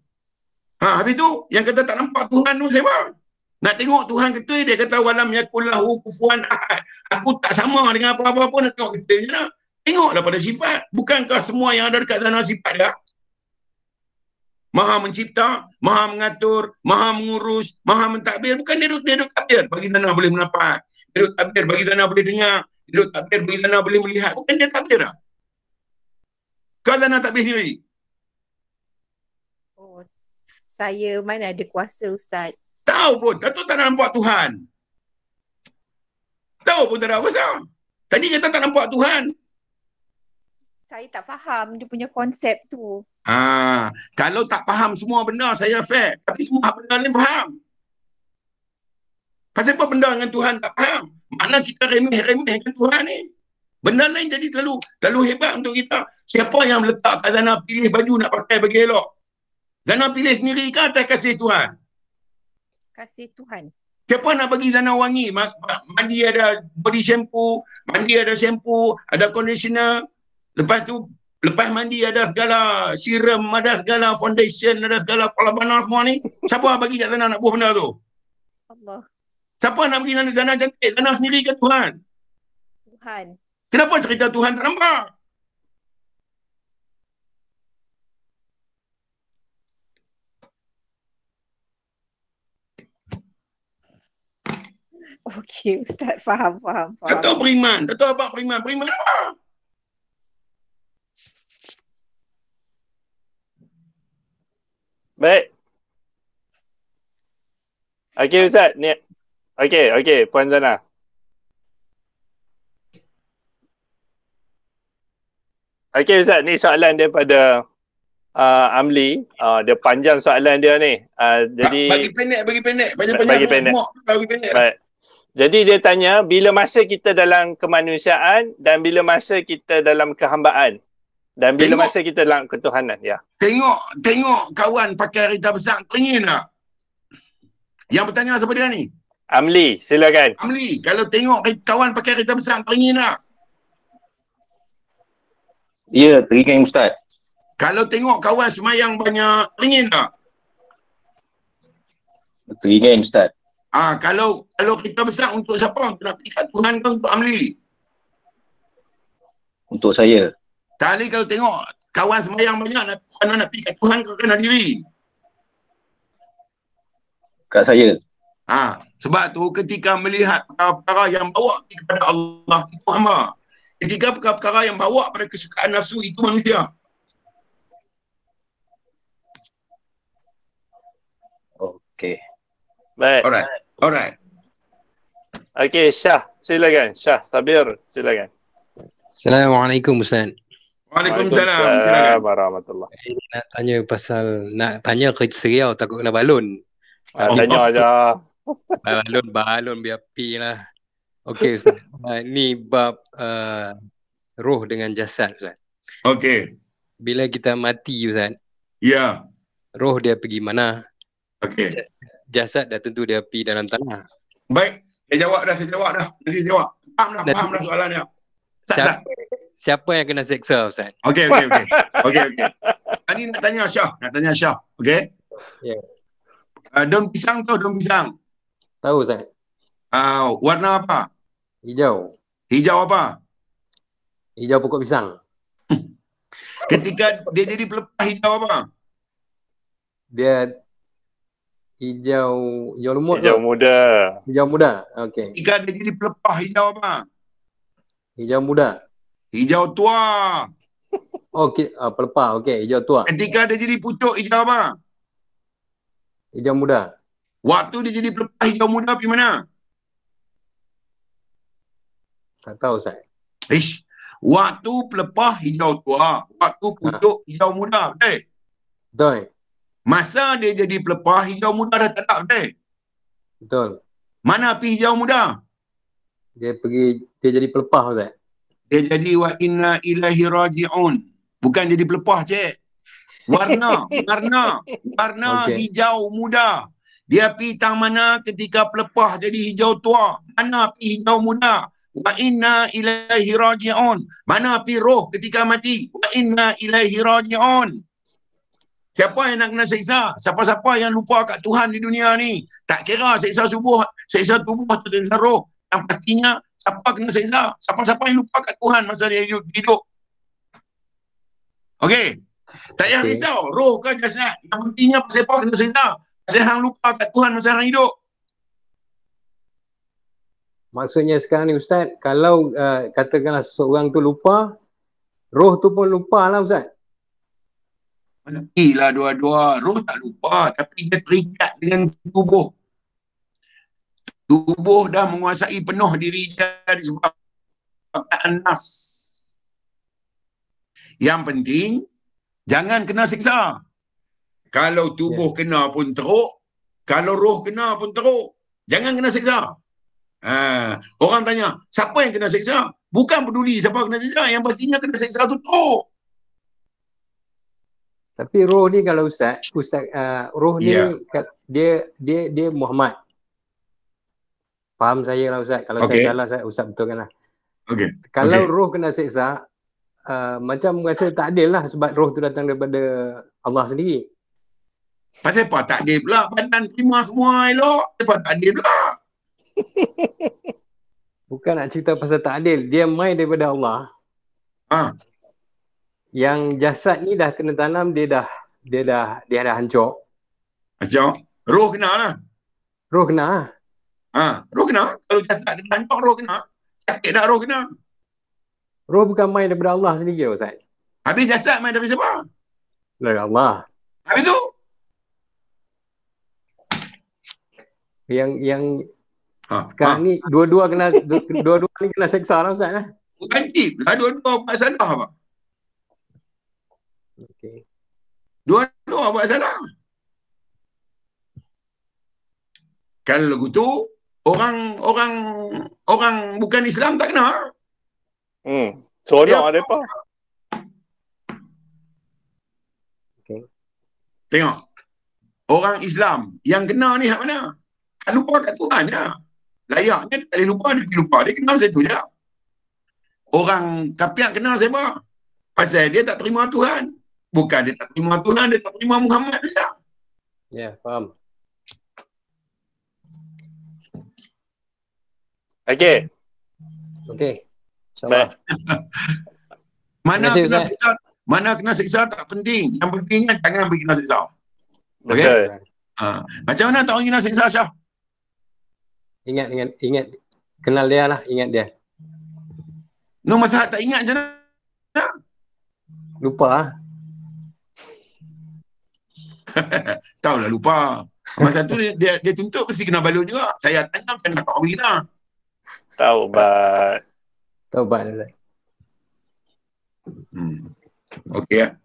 Habis tu yang kata tak nampak Tuhan tu siapa? Nak tengok Tuhan ketua dia kata walam yakullahu kufuwan ahad. Aku tak sama dengan apa-apa pun nak tengok ketua je nak. Tengoklah pada sifat. Bukankah semua yang ada dekat Zana sifat dia? Maha mencipta, maha mengatur, maha mengurus, maha mentadbir. Bukan dia duduk takbir bagi Zana boleh mendapat. Dia duduk takbir bagi Zana boleh dengar. Dia duduk takbir bagi Zana boleh melihat. Bukan dia takbir lah. Kau Zana takbir sendiri. Oh, saya mana ada kuasa Ustaz. Tahu pun, tak tahu tak nampak Tuhan. Tahu pun tak ada kuasa. Tadi kata tak nampak Tuhan. Saya tak faham dia punya konsep tu. Kalau tak faham semua benda saya fair. Tapi semua benda lain faham. Pasal apa benda dengan Tuhan tak faham? Mana kita remeh-remehkan Tuhan ni. Benda lain jadi terlalu hebat untuk kita. Siapa yang letak kat Zana pilih baju nak pakai bagi elok? Zana pilih sendiri ke atas kasih Tuhan? Kasih Tuhan. Siapa nak bagi Zana wangi? Mandi ada body shampoo, mandi ada shampoo, ada conditioner. Lepas tu, lepas mandi ada segala serum, ada segala foundation, ada segala pelabana semua ni. Siapa bagi kat Zana nak buat benda tu? Allah. Siapa nak bagi Zana cantik? Zana sendiri ke Tuhan? Tuhan. Kenapa cerita Tuhan tak nampak? Okey Ustaz, faham. Tak tahu beriman. Tak tahu apa beriman. Beriman apa? Baik. Okey Ustaz, ni. Okey, Puan Zana. Okey Ustaz, ni soalan daripada Amli. Dia panjang soalan dia ni. Jadi bagi pendek. Bagi pendek. Bagi pendek. Baik. Jadi dia tanya, bila masa kita dalam kemanusiaan dan bila masa kita dalam kehambaan dan bila masa kita dalam ketuhanan, ya. Tengok kawan pakai kereta besar teringin tak? Yang bertanya siapa dia ni? Amli, silakan. Amli, kalau tengok kawan pakai kereta besar teringin tak? Ya, teringin Ustaz. Kalau tengok kawan semayang banyak teringin tak? Teringin Ustaz. Kalau kita besar untuk siapa? Untuk nak pergi kat Tuhan ke untuk Amli? Untuk saya. Tadi kalau tengok kawan semayang banyak nak pergi kat Tuhan ke kena diri? Kat saya. Sebab tu ketika melihat perkara yang bawa kepada Allah itu hamba. Ketika perkara yang bawa pada kesukaan nafsu itu manusia. Okey. Baik. Alright. Okey, Syah, silakan. Syah Sabir, silakan. Assalamualaikum Ustaz. Waalaikumsalam. Silakan. Warahmatullahi. Nak tanya ke seriau takut kena balon. Tanya aja. Balon biar pi lah. Okey Ustaz. Ni bab roh dengan jasad Ustaz. Okey. Bila kita mati Ustaz. Ya. Roh dia pergi mana? Okey. Jasad dah tentu dia pergi dalam tanah. Baik. Saya jawab dah. Nanti jawab. Faham dah soalan dia. Siapa yang kena seksa Ustaz? Okey. Ini nak tanya Syah. Okey? Ya. Daun pisang tahu daun pisang? Tahu Ustaz. Warna apa? Hijau. Hijau apa? Hijau pokok pisang. Ketika dia jadi pelepah hijau apa? Dia hijau lumut. Hijau muda. Hijau muda. Okey. Ketika dia jadi pelepah hijau apa? Hijau muda. Hijau tua. Okey, pelepah. Okey, hijau tua. Ketika dia jadi pucuk hijau apa? Hijau muda. Waktu dia jadi pelepah hijau muda pergi mana? Tak tahu Ustaz. Ish. Waktu pelepah hijau tua, waktu pucuk hijau muda, betul? Betul. Masa dia jadi pelepah hijau muda dah tak ada, betul? Betul. Mana api hijau muda? Dia jadi pelepah Ustaz. Dia jadi wa inna ilaihi raji'un. Bukan jadi pelepah, cik. Warna okay. Hijau muda. Dia pergi tang mana ketika pelepah jadi hijau tua? Mana api hijau muda? Wa inna ilaihi raji'un. Mana api roh ketika mati? Wa inna ilaihi raji'un. Siapa yang nak kena siksa? Siapa-siapa yang lupa kat Tuhan di dunia ni? Tak kira siksa subuh, siksa tubuh atau siksa roh. Yang pastinya siapa kena siksa? Siapa-siapa yang lupa kat Tuhan masa dia hidup. Okey. Tak payah risau. Roh ke jasad. Yang pentingnya siapa kena siksa? Pasal hang lupa kat Tuhan masa hang hidup. Maksudnya sekarang ni Ustaz, kalau katakanlah seseorang tu lupa, roh tu pun lupa lah Ustaz. Lah dua-dua. Roh tak lupa, tapi dia terikat dengan tubuh. Tubuh dah menguasai penuh diri dia disebabkan nafs. Yang penting, jangan kena siksa. Kalau tubuh kena pun teruk, kalau roh kena pun teruk. Jangan kena siksa. Orang tanya, siapa yang kena siksa? Bukan peduli siapa kena siksa, yang pastinya kena siksa tu teruk. Tapi roh ni kalau Ustaz, roh ni dia Muhammad. Faham saya lah Ustaz. Kalau saya salah, Ustaz betulkan lah. Kalau roh kena siksa, macam rasa tak adil lah sebab roh tu datang daripada Allah sendiri. Pasal apa tak adil pula? Badan terima semua elok. Pasal apa tak adil pula? Bukan nak cerita pasal tak adil. Dia main daripada Allah. Yang jasad ni dah kena tanam, dia dah hancur. Hancur? Roh kena lah. Roh kena lah. Roh kena. Kalau jasad kena hancur, roh kena. Sakit dah roh kena. Roh bukan main daripada Allah sendiri Ustaz. Habis jasad main daripada siapa? Dari Allah. Habis tu? Yang sekarang ni dua-dua ni kena seksa lah Ustaz lah. Bukan cip lah, dua-dua buat salah apa? Okey. Dua-dua buat salah. Kalau lagu tu orang bukan Islam tak kena. Seronok ada apa? Okay. Tengok. Orang Islam yang kena ni hak mana? Tak lupa kat Tuhan je. Layaknya dia tak boleh lupa, dia lupa. Dia kenal satu je. Orang kafir kena siapa? Pasal dia tak terima Tuhan. Bukan dia tak terima Tuhan, dia tak terima Muhammad je. Ya, faham. Okey. InsyaAllah. Mana kena siksa tak penting. Yang pentingnya jangan bagi kena siksa. Betul. Macam mana tak orang kena siksa, Syah? Ingat. Kenal dia lah, ingat dia. No, masa tak ingat macam mana? Lupa lah. Tahulah lupa. Masa tu dia tuntut mesti kena balut juga. Saya tanya kan tak tahu kena. Taubat. Ustaz. Okey ya.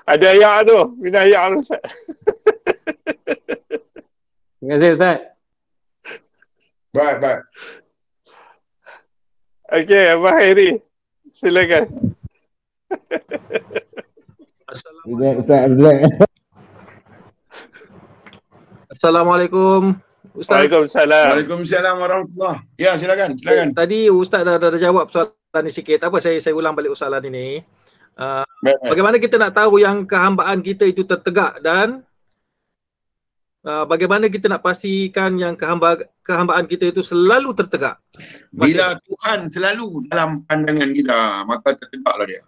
Ada ayat tu. Bina ayat tu Ustaz. Terima kasih Ustaz. Baik. Okey, Abang Khairi. Silakan. Assalamualaikum Ustaz. Waalaikumsalam warahmatullahi. Ya, silakan. Tadi Ustaz dah jawab soalan ni sikit. Tak apa, saya ulang balik soalan ini. Bagaimana kita nak tahu yang kehambaan kita itu tertegak dan bagaimana kita nak pastikan yang kehambaan kita itu selalu tertegak? Bila Tuhan selalu dalam pandangan kita, maka tertegaklah dia.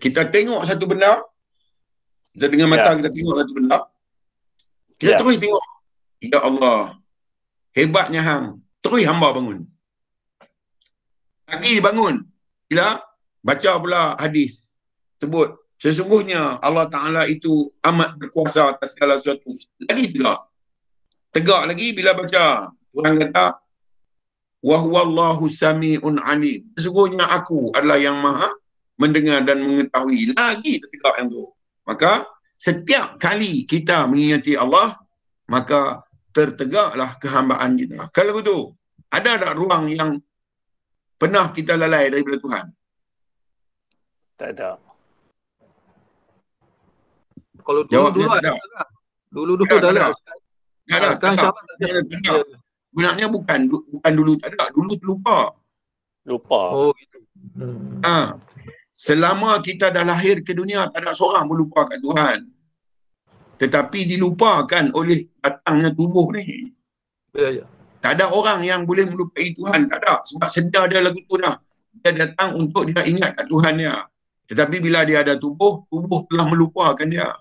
Kita tengok satu benda, kita dengan mata kita tengok satu benda, kita terus tengok, ya Allah, hebatnya hang, terus hamba bangun. Lagi bangun, bila baca pula hadis sebut Sesungguhnya Allah Ta'ala itu amat berkuasa atas segala sesuatu. Lagi tegak. Tegak lagi bila baca. Tuhan kata, wa huwallahu sami'un alim. Sesungguhnya aku adalah yang maha mendengar dan mengetahui. Lagi tegak yang tu. Maka setiap kali kita mengingati Allah, maka tertegaklah kehambaan kita. Kalau begitu, ada tak ruang yang pernah kita lalai daripada Tuhan? Tak ada. Kalau Jawabnya dulu-dulu tak ada. ada. Dulu-dulu Tak dah ada. lah. Tak ada. Sekarang Tak insyaAllah tak ada. ada. Sebenarnya bukan dulu tak ada. Dulu terlupa. Lupa. Oh gitu. Selama kita dah lahir ke dunia, tak ada seorang pun lupa kat Tuhan. Tetapi dilupakan oleh datangnya tubuh ni. Ya, ya. Tak ada orang yang boleh melupai Tuhan. Tak ada. Sebab sedar dia lagu tu dah. Dia datang untuk dia ingat kat Tuhan dia. Tetapi bila dia ada tubuh, tubuh telah melupakan dia.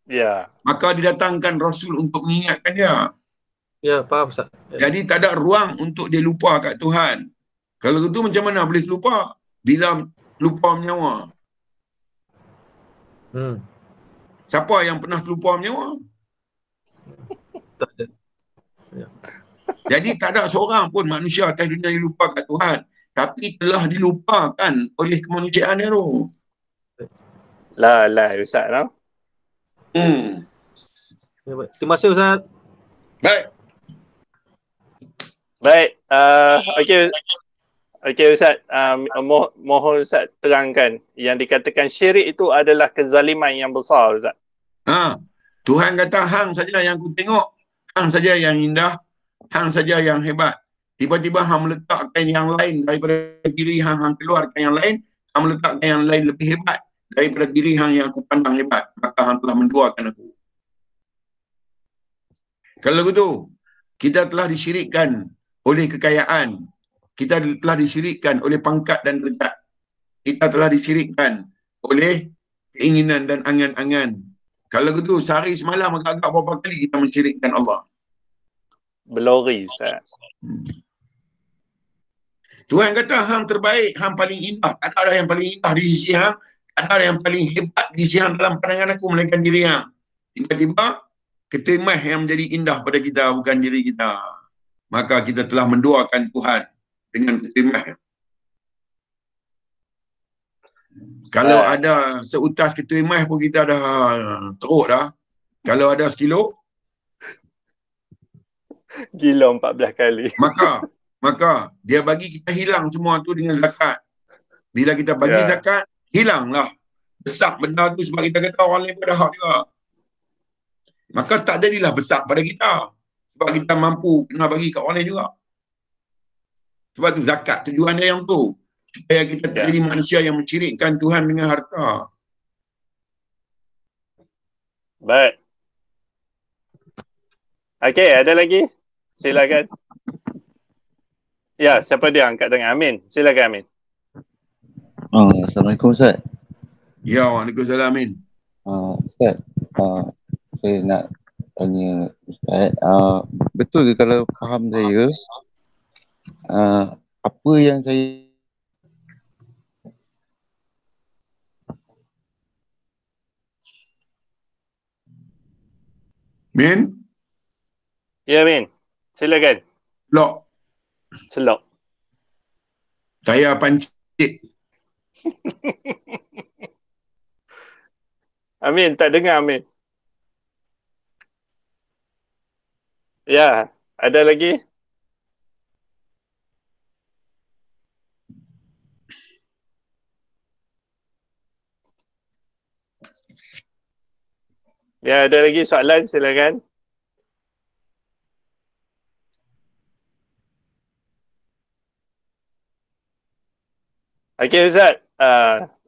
Ya. Maka didatangkan Rasul untuk mengingatkan dia. Ya, faham Ustaz. Ya. Jadi tak ada ruang untuk dia lupa kat Tuhan. Kalau itu macam mana boleh lupa? Bila lupa menyawa. Siapa yang pernah lupa menyawa? Tak ada. Ya. Jadi tak ada seorang pun manusia atas dunia yang lupa kat Tuhan. Tapi telah dilupakan oleh kemanusiaan dia tu. Lah Ustaz lah. Ya, baik. Terima kasih Ustaz. Baik. Okey Ustaz. Mohon Ustaz terangkan. Yang dikatakan syirik itu adalah kezaliman yang besar Ustaz. Tuhan kata hang saja yang ku tengok. Hang saja yang indah. Hang saja yang hebat. Tiba-tiba hang meletakkan yang lain daripada diri hang, hang keluarkan yang lain, hang meletakkan yang lain lebih hebat daripada diri hang yang aku pandang hebat, maka hang telah menduakan aku. Kalau begitu, kita telah disyirikkan oleh kekayaan, kita telah disyirikkan oleh pangkat dan derajat, kita telah disyirikkan oleh keinginan dan angan-angan. Kalau begitu, sehari semalam agak-agak berapa kali kita mensyirikkan Allah? Belori Ustaz. Tuhan kata hang terbaik, hang paling indah. Tak ada yang paling indah di sisi hang, tak ada yang paling hebat di sisi hang dalam pandangan aku melainkan diri hang. Tiba-tiba ketimah yang menjadi indah pada kita bukan diri kita. Maka kita telah menduakan Tuhan dengan ketimah. Kalau ada seutas ketimah pun kita dah teruk dah. Kalau ada sekilo, gila 14 kali. Maka dia bagi kita hilang semua tu dengan zakat. Bila kita bagi zakat, hilanglah besar benda tu sebab kita kata orang lain pada hak juga. Maka tak jadilah besar pada kita. Sebab kita mampu kena bagi kat orang lain juga. Sebab tu zakat tujuan dia yang tu. Supaya kita tak jadi manusia yang mencirikkan Tuhan dengan harta. Baik. Okey, ada lagi? Silakan. Ya, siapa dia angkat tangan? Amin. Silakan Amin. Assalamualaikum Ustaz. Ya, Waalaikumsalam Amin. Ustaz, saya nak tanya Ustaz, betul ke kalau faham saya, apa yang saya Min? Ya Min, silakan. Selok. Selok. Saya pancit. Amin, tak dengar Amin. Ya, ada lagi? Ya, ada lagi soalan, silakan. Okey Ustaz,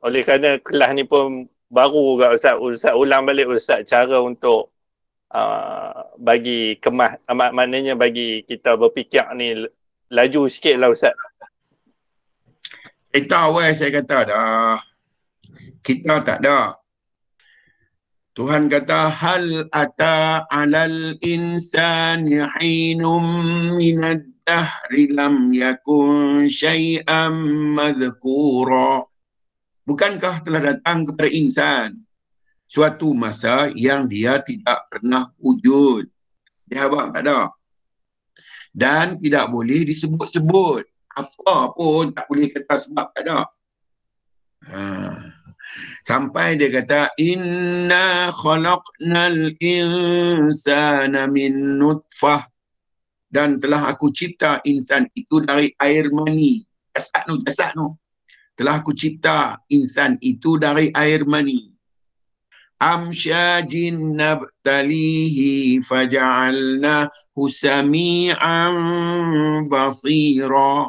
oleh kerana kelas ni pun baru juga Ustaz ulang balik Ustaz cara untuk bagi kemas, maknanya bagi kita berfikir ni laju sikit lah Ustaz. Kita awal saya kata dah, kita tak ada. Tuhan kata hal ata alal insani hinum minad dahri lam yakun syai'an madhkura. Bukankah telah datang kepada insan suatu masa yang dia tidak pernah wujud? Dia abang tak ada. Dan tidak boleh disebut-sebut. Apa pun tak boleh kata sebab tak ada. Sampai dia kata, inna khalaqnal insana min nutfah. Dan telah aku cipta insan itu dari air mani. Jasad tu. Telah aku cipta insan itu dari air mani. Amsyajin nabtalihi faja'alnahu sami'an basira.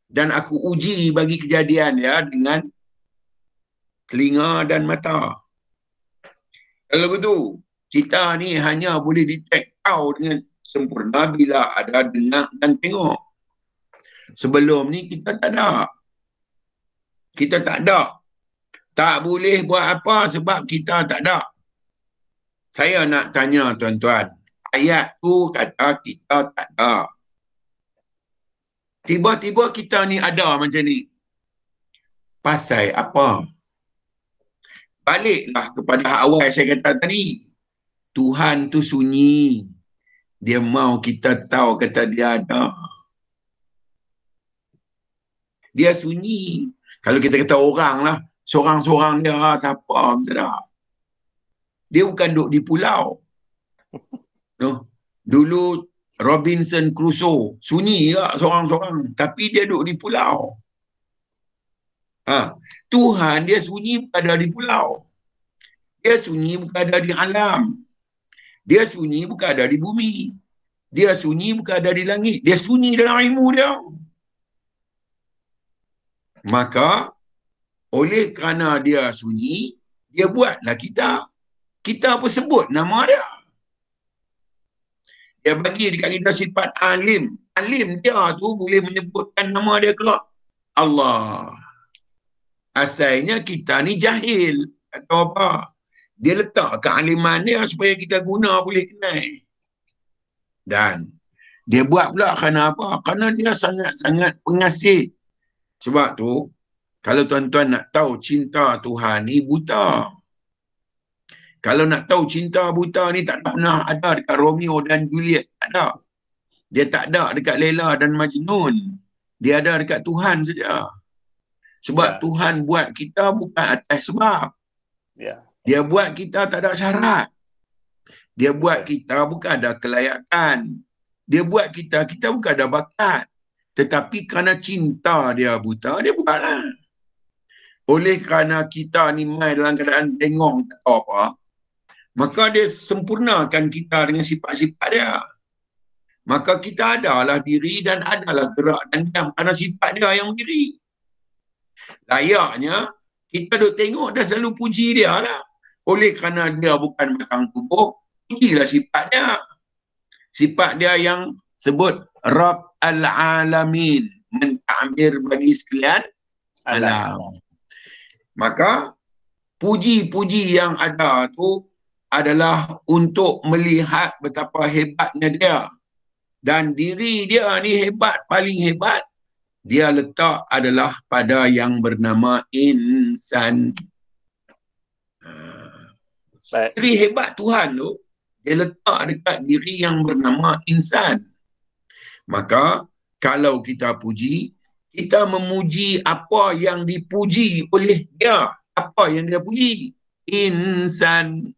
Dan aku uji bagi kejadian ya dengan telinga dan mata. Kalau begitu, kita ni hanya boleh detect tahu dengan sempurna bila ada dengar dan tengok. Sebelum ni kita tak ada. Kita tak ada. Tak boleh buat apa sebab kita tak ada. Saya nak tanya tuan-tuan, ayat tu kata kita tak ada. Tiba-tiba kita ni ada macam ni. Pasal apa? Baliklah kepada awal saya kata tadi. Tuhan tu sunyi. Dia mau kita tahu kata dia ada. Dia sunyi. Kalau kita kata orang lah, seorang-seorang dia siapa? Tak. Dia bukan duduk di pulau. No. Dulu Robinson Crusoe, sunyi tak seorang-seorang. Tapi dia duduk di pulau. Tuhan dia sunyi bukan ada di pulau. Dia sunyi bukan ada di alam. Dia sunyi bukan ada di bumi. Dia sunyi bukan ada di langit. Dia sunyi dalam ilmu dia. Maka oleh kerana dia sunyi, dia buatlah kita. Kita pun sebut nama dia. Dia bagi dekat kita sifat alim. Alim dia tu boleh menyebutkan nama dia keluar. Allah. Asalnya kita ni jahil. Atau apa? Dia letak kealiman dia supaya kita guna boleh kenal. Dan dia buat pula kerana apa? Kerana dia sangat-sangat pengasih. Sebab tu, kalau tuan-tuan nak tahu cinta Tuhan ni buta. Kalau nak tahu cinta buta ni tak pernah ada dekat Romeo dan Juliet. Tak ada. Dia tak ada dekat Laila dan Majnun. Dia ada dekat Tuhan saja. Sebab Tuhan buat kita bukan atas sebab. Dia buat kita tak ada syarat. Dia buat kita bukan ada kelayakan. Dia buat kita bukan ada bakat. Tetapi kerana cinta dia buta, dia buatlah. Oleh kerana kita ni main dalam keadaan bengong tak tahu apa, maka dia sempurnakan kita dengan sifat-sifat dia. Maka kita adalah diri dan adalah gerak dan diam kerana sifat dia yang berdiri. Layaknya kita duk tengok dah selalu puji dia lah. Oleh kerana dia bukan batang tubuh, pujilah sifat dia. Sifat dia yang sebut Rabb al-Alamin, mentakbir bagi sekalian alam. Maka puji-puji yang ada tu adalah untuk melihat betapa hebatnya dia. Dan diri dia ni hebat, paling hebat. Dia letak adalah pada yang bernama insan. Diri hebat Tuhan tu, dia letak dekat diri yang bernama insan. Maka kalau kita puji, kita memuji apa yang dipuji oleh dia. Apa yang dia puji? Insan.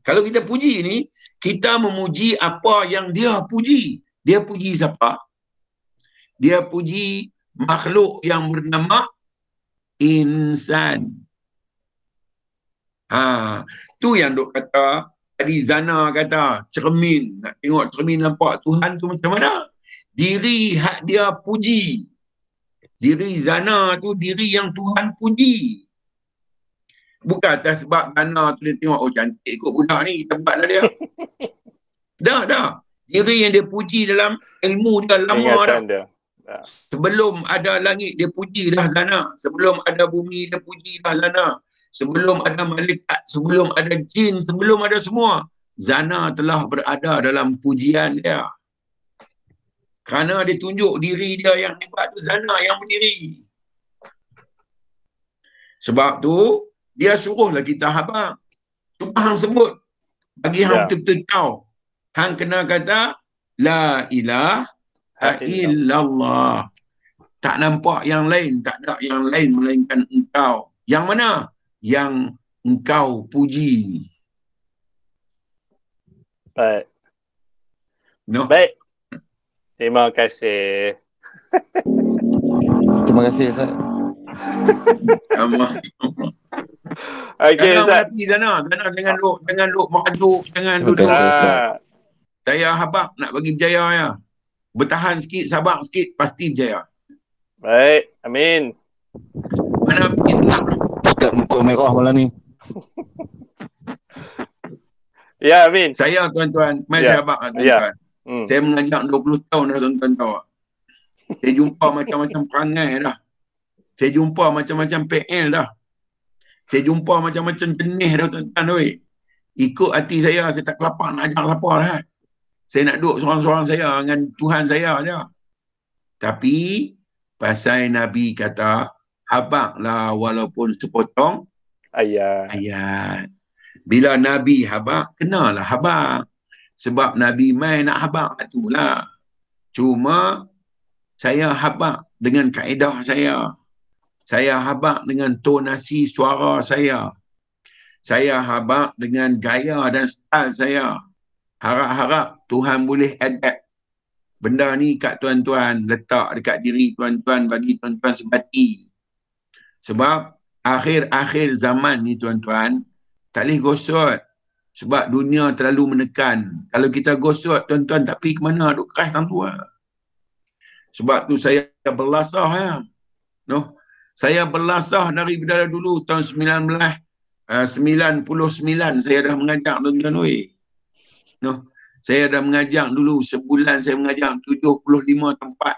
Kalau kita puji ni, kita memuji apa yang dia puji. Dia puji siapa? Dia puji makhluk yang bernama insan. Tu yang duk kata, tadi Zana kata, cermin. Nak tengok cermin nampak Tuhan tu macam mana? Diri hak dia puji. Diri Zana tu diri yang Tuhan puji. Bukan atas sebab Zana tu dia tengok, oh cantik kot budak ni, kita buatlah dia. Dah. Diri yang dia puji dalam ilmu dia lama dah. Sebelum ada langit dia puji dah Zana. Sebelum ada bumi dia puji dah Zana. Sebelum ada malaikat, sebelum ada jin, sebelum ada semua, Zana telah berada dalam pujian dia. Kerana dia tunjuk diri dia yang hebat tu, Zana yang berdiri. Sebab tu dia suruhlah kita habaq. Cuma hang sebut bagi hang betul-betul tahu. Hang kena kata la ilaha illallah. Tak nampak yang lain, tak ada yang lain melainkan engkau. Yang mana? Yang engkau puji. Baik. No. Baik. Terima kasih. Terima kasih, Ustaz. Okey, Ustaz. Pergi sana. Jangan duk merajuk, jangan duduk. Saya habaq nak bagi berjaya ya. Bertahan sikit, sabar sikit, pasti berjaya. Baik, amin. Mana pergi senang? Ustaz muka merah malam ni. Ya, amin. Saya tuan-tuan, saya habaq tuan-tuan. Saya mengajar 20 tahun dah tuan-tuan tahu. Saya jumpa macam-macam perangai dah. Saya jumpa macam-macam PL dah. Saya jumpa macam-macam jenis dah tuan-tuan. Ikut hati saya tak kelapak nak ajar siapa dah. Saya nak duduk seorang-seorang saya dengan Tuhan saya saja. Tapi pasal Nabi kata, habaqlah walaupun sepotong ayat. Bila Nabi habaq, kenalah habaq. Sebab Nabi mai nak habaq itulah. Cuma saya habaq dengan kaedah saya. Saya habaq dengan tonasi suara saya. Saya habaq dengan gaya dan style saya. Harap-harap Tuhan boleh adapt benda ni kat tuan-tuan, letak dekat diri tuan-tuan, bagi tuan-tuan sebati. Sebab akhir-akhir zaman ni tuan-tuan, tak boleh gosot. Sebab dunia terlalu menekan. Kalau kita gosot tuan-tuan, tapi ke mana duk keras tang tua. Sebab tu saya berlasah ya. No? Saya berlasah daripada dulu tahun 1999 saya dah mengajar tuan-tuan. No? Saya dah mengajar dulu, sebulan saya mengajar 75 tempat.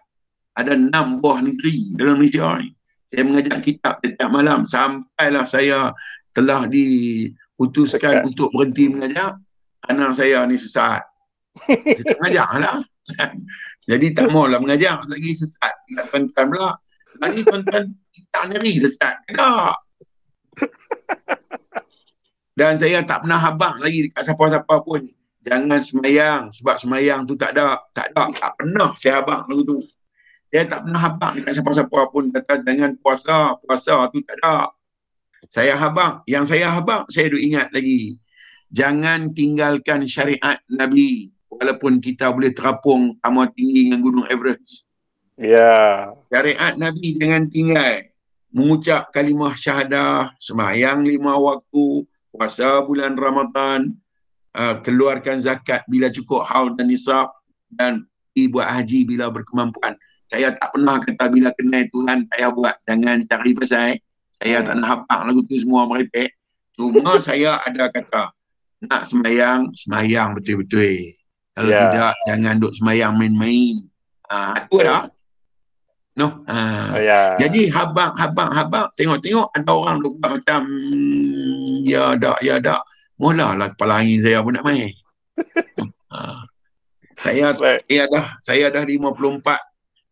Ada 6 buah negeri dalam Malaysia ni. Saya mengajar kitab setiap malam sampailah saya telah diputuskan untuk berhenti mengajar kerana saya ni sesat. Saya tak mengajar lah. Jadi tak maulah mengajar lagi sesat. Tuan-tuan pula. Tadi tuan-tuan kita ni sesat. Tak. Dan saya tak pernah habaq lagi dekat siapa-siapa pun. Jangan semayang. Sebab semayang tu tak pernah saya habaq lagu tu. Saya tak pernah habaq dekat siapa-siapa pun. Kata jangan puasa. Puasa tu tak ada. Saya habaq. Yang saya habaq, saya duk ingat lagi. Jangan tinggalkan syariat Nabi. Walaupun kita boleh terapung sama tinggi dengan Gunung Everest. Ya. Syariat Nabi jangan tinggal. Mengucap kalimah syahadah, semayang 5 waktu, puasa bulan Ramadan, keluarkan zakat bila cukup haul dan nisab, dan buat haji bila berkemampuan. Saya tak pernah kata bila kenal Tuhan saya buat. Jangan cari pasal. Saya tak nak habaq lagu tu semua merepek. Cuma saya ada kata nak semayang betul-betul. Kalau tidak, jangan duk semayang main-main. Itu dah. No. Jadi habaq, tengok-tengok ada orang duk macam ya dak. Mulalah kepala angin saya pun nak main. Saya dah 54.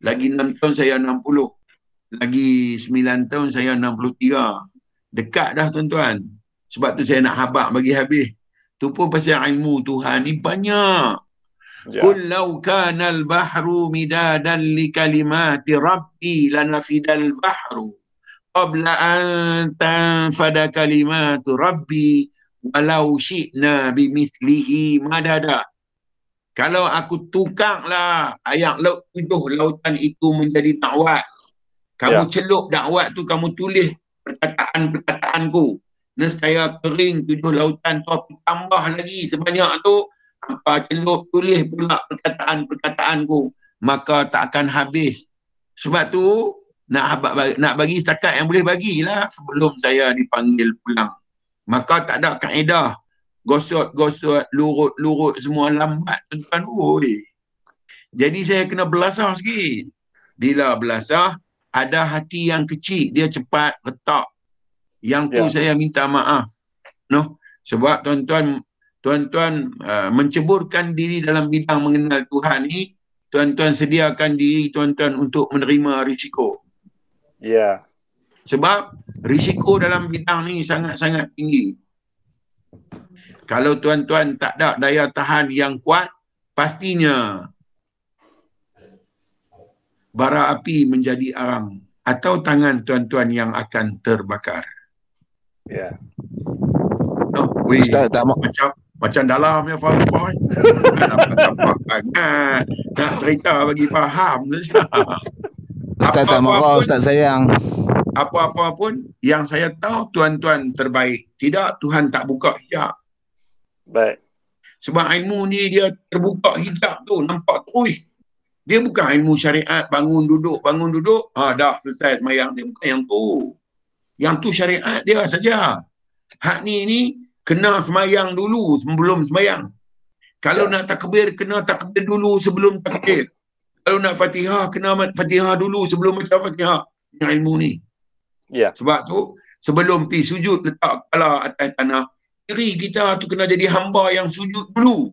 Lagi 6 tahun saya 60. Lagi 9 tahun saya 63. Dekat dah tuan-tuan. Sebab tu saya nak habaq bagi habis. Tu pun pasal ilmu Tuhan ni banyak. Qul law kana al-bahru midadan li kalimati rabbi lanafidal bahru qabla an tanfada kalimatu rabbi walau syi'na bimithlihi madada. Kalau aku tukarlah ayat laut 7 lautan itu menjadi dakwat. Kamu celup dakwat tu, kamu tulis perkataan-perkataanku. Nescaya kering 7 lautan tu, aku tambah lagi sebanyak tu. Apa celup tulis pula perkataan-perkataanku. Maka tak akan habis. Sebab tu nak bagi setakat yang boleh bagilah sebelum saya dipanggil pulang. Maka tak ada kaedah gosot-gosot, lurut-lurut semua lambat tuan-tuan. Jadi saya kena belasah sikit. Bila belasah, ada hati yang kecil, dia cepat retak. Yang tu saya minta maaf. No? Sebab tuan-tuan menceburkan diri dalam bidang mengenal Tuhan ni, tuan-tuan sediakan diri tuan-tuan untuk menerima risiko. Sebab risiko dalam bidang ni sangat-sangat tinggi. Kalau tuan-tuan tak ada daya tahan yang kuat, pastinya bara api menjadi arang atau tangan tuan-tuan yang akan terbakar. Ya. Oh, weh, Ustaz tak mau. macam dalam ya falsafah. Tak nampak sangat. Nak cerita bagi faham saja. Ustaz tak marah, Ustaz sayang. Apa-apa pun yang saya tahu tuan-tuan terbaik. Tidak, Tuhan tak buka hijab. Baik. Sebab ilmu ni dia terbuka hijab tu, nampak terus. Dia bukan ilmu syariat, bangun duduk, dah selesai semayang. Dia bukan yang tu. Yang tu syariat dia saja. Hak ni kena semayang dulu sebelum semayang. Kalau nak takbir, kena takbir dulu sebelum takbir. Kalau nak fatihah, kena fatihah dulu sebelum baca fatihah. Yang ilmu ni. Ya. Sebab tu, sebelum pergi sujud, letak kepala atas tanah. Diri kita tu kena jadi hamba yang sujud dulu.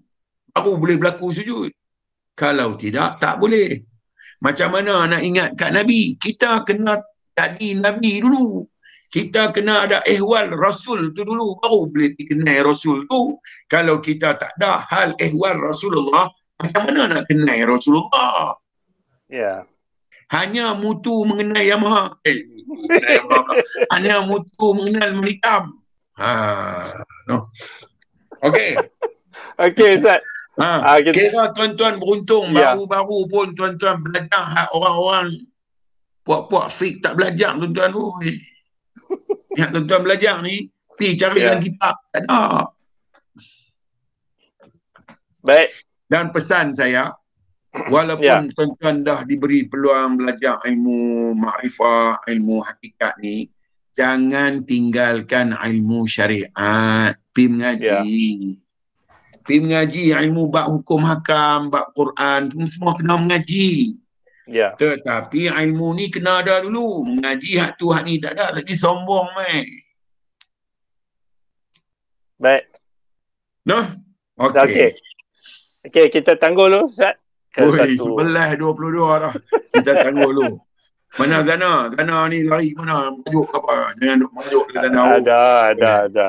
Baru boleh berlaku sujud. Kalau tidak, tak boleh. Macam mana nak ingat kat Nabi? Kita kena jadi Nabi dulu. Kita kena ada ehwal Rasul tu dulu. Baru boleh dikenal Rasul tu. Kalau kita tak ada hal ehwal Rasulullah, macam mana nak kenal Rasulullah? Ya. Hanya mutu mengenai Yamaha. Hanya mutu mengenal Manikam. No. Okey. Okey, Ustaz. Kira tuan-tuan beruntung, baru-baru pun tuan-tuan belajar hak orang-orang puak-puak fik tak belajar tuan-tuan. Yang tuan-tuan belajar ni, pergi cari dalam kitab. Tak ada. Baik. Dan pesan saya, walaupun tuan-tuan dah diberi peluang belajar ilmu makrifah, ilmu hakikat ni, jangan tinggalkan ilmu syariat. Pergi mengaji. Pergi mengaji ilmu bab hukum hakam, bab Quran, semua kena mengaji. Ya. Tetapi ilmu ni kena ada dulu. Mengaji hak tu hak ni tak ada, lagi sombong mai. Baik. Noh. Okey. Okey, kita tangguh dulu Ustaz. Oi, 11:22 dah. Kita tangguh dulu. Mana Zana? Zana ni lari mana? Majuk apa? Jangan duk majuk ke Zana. Ada.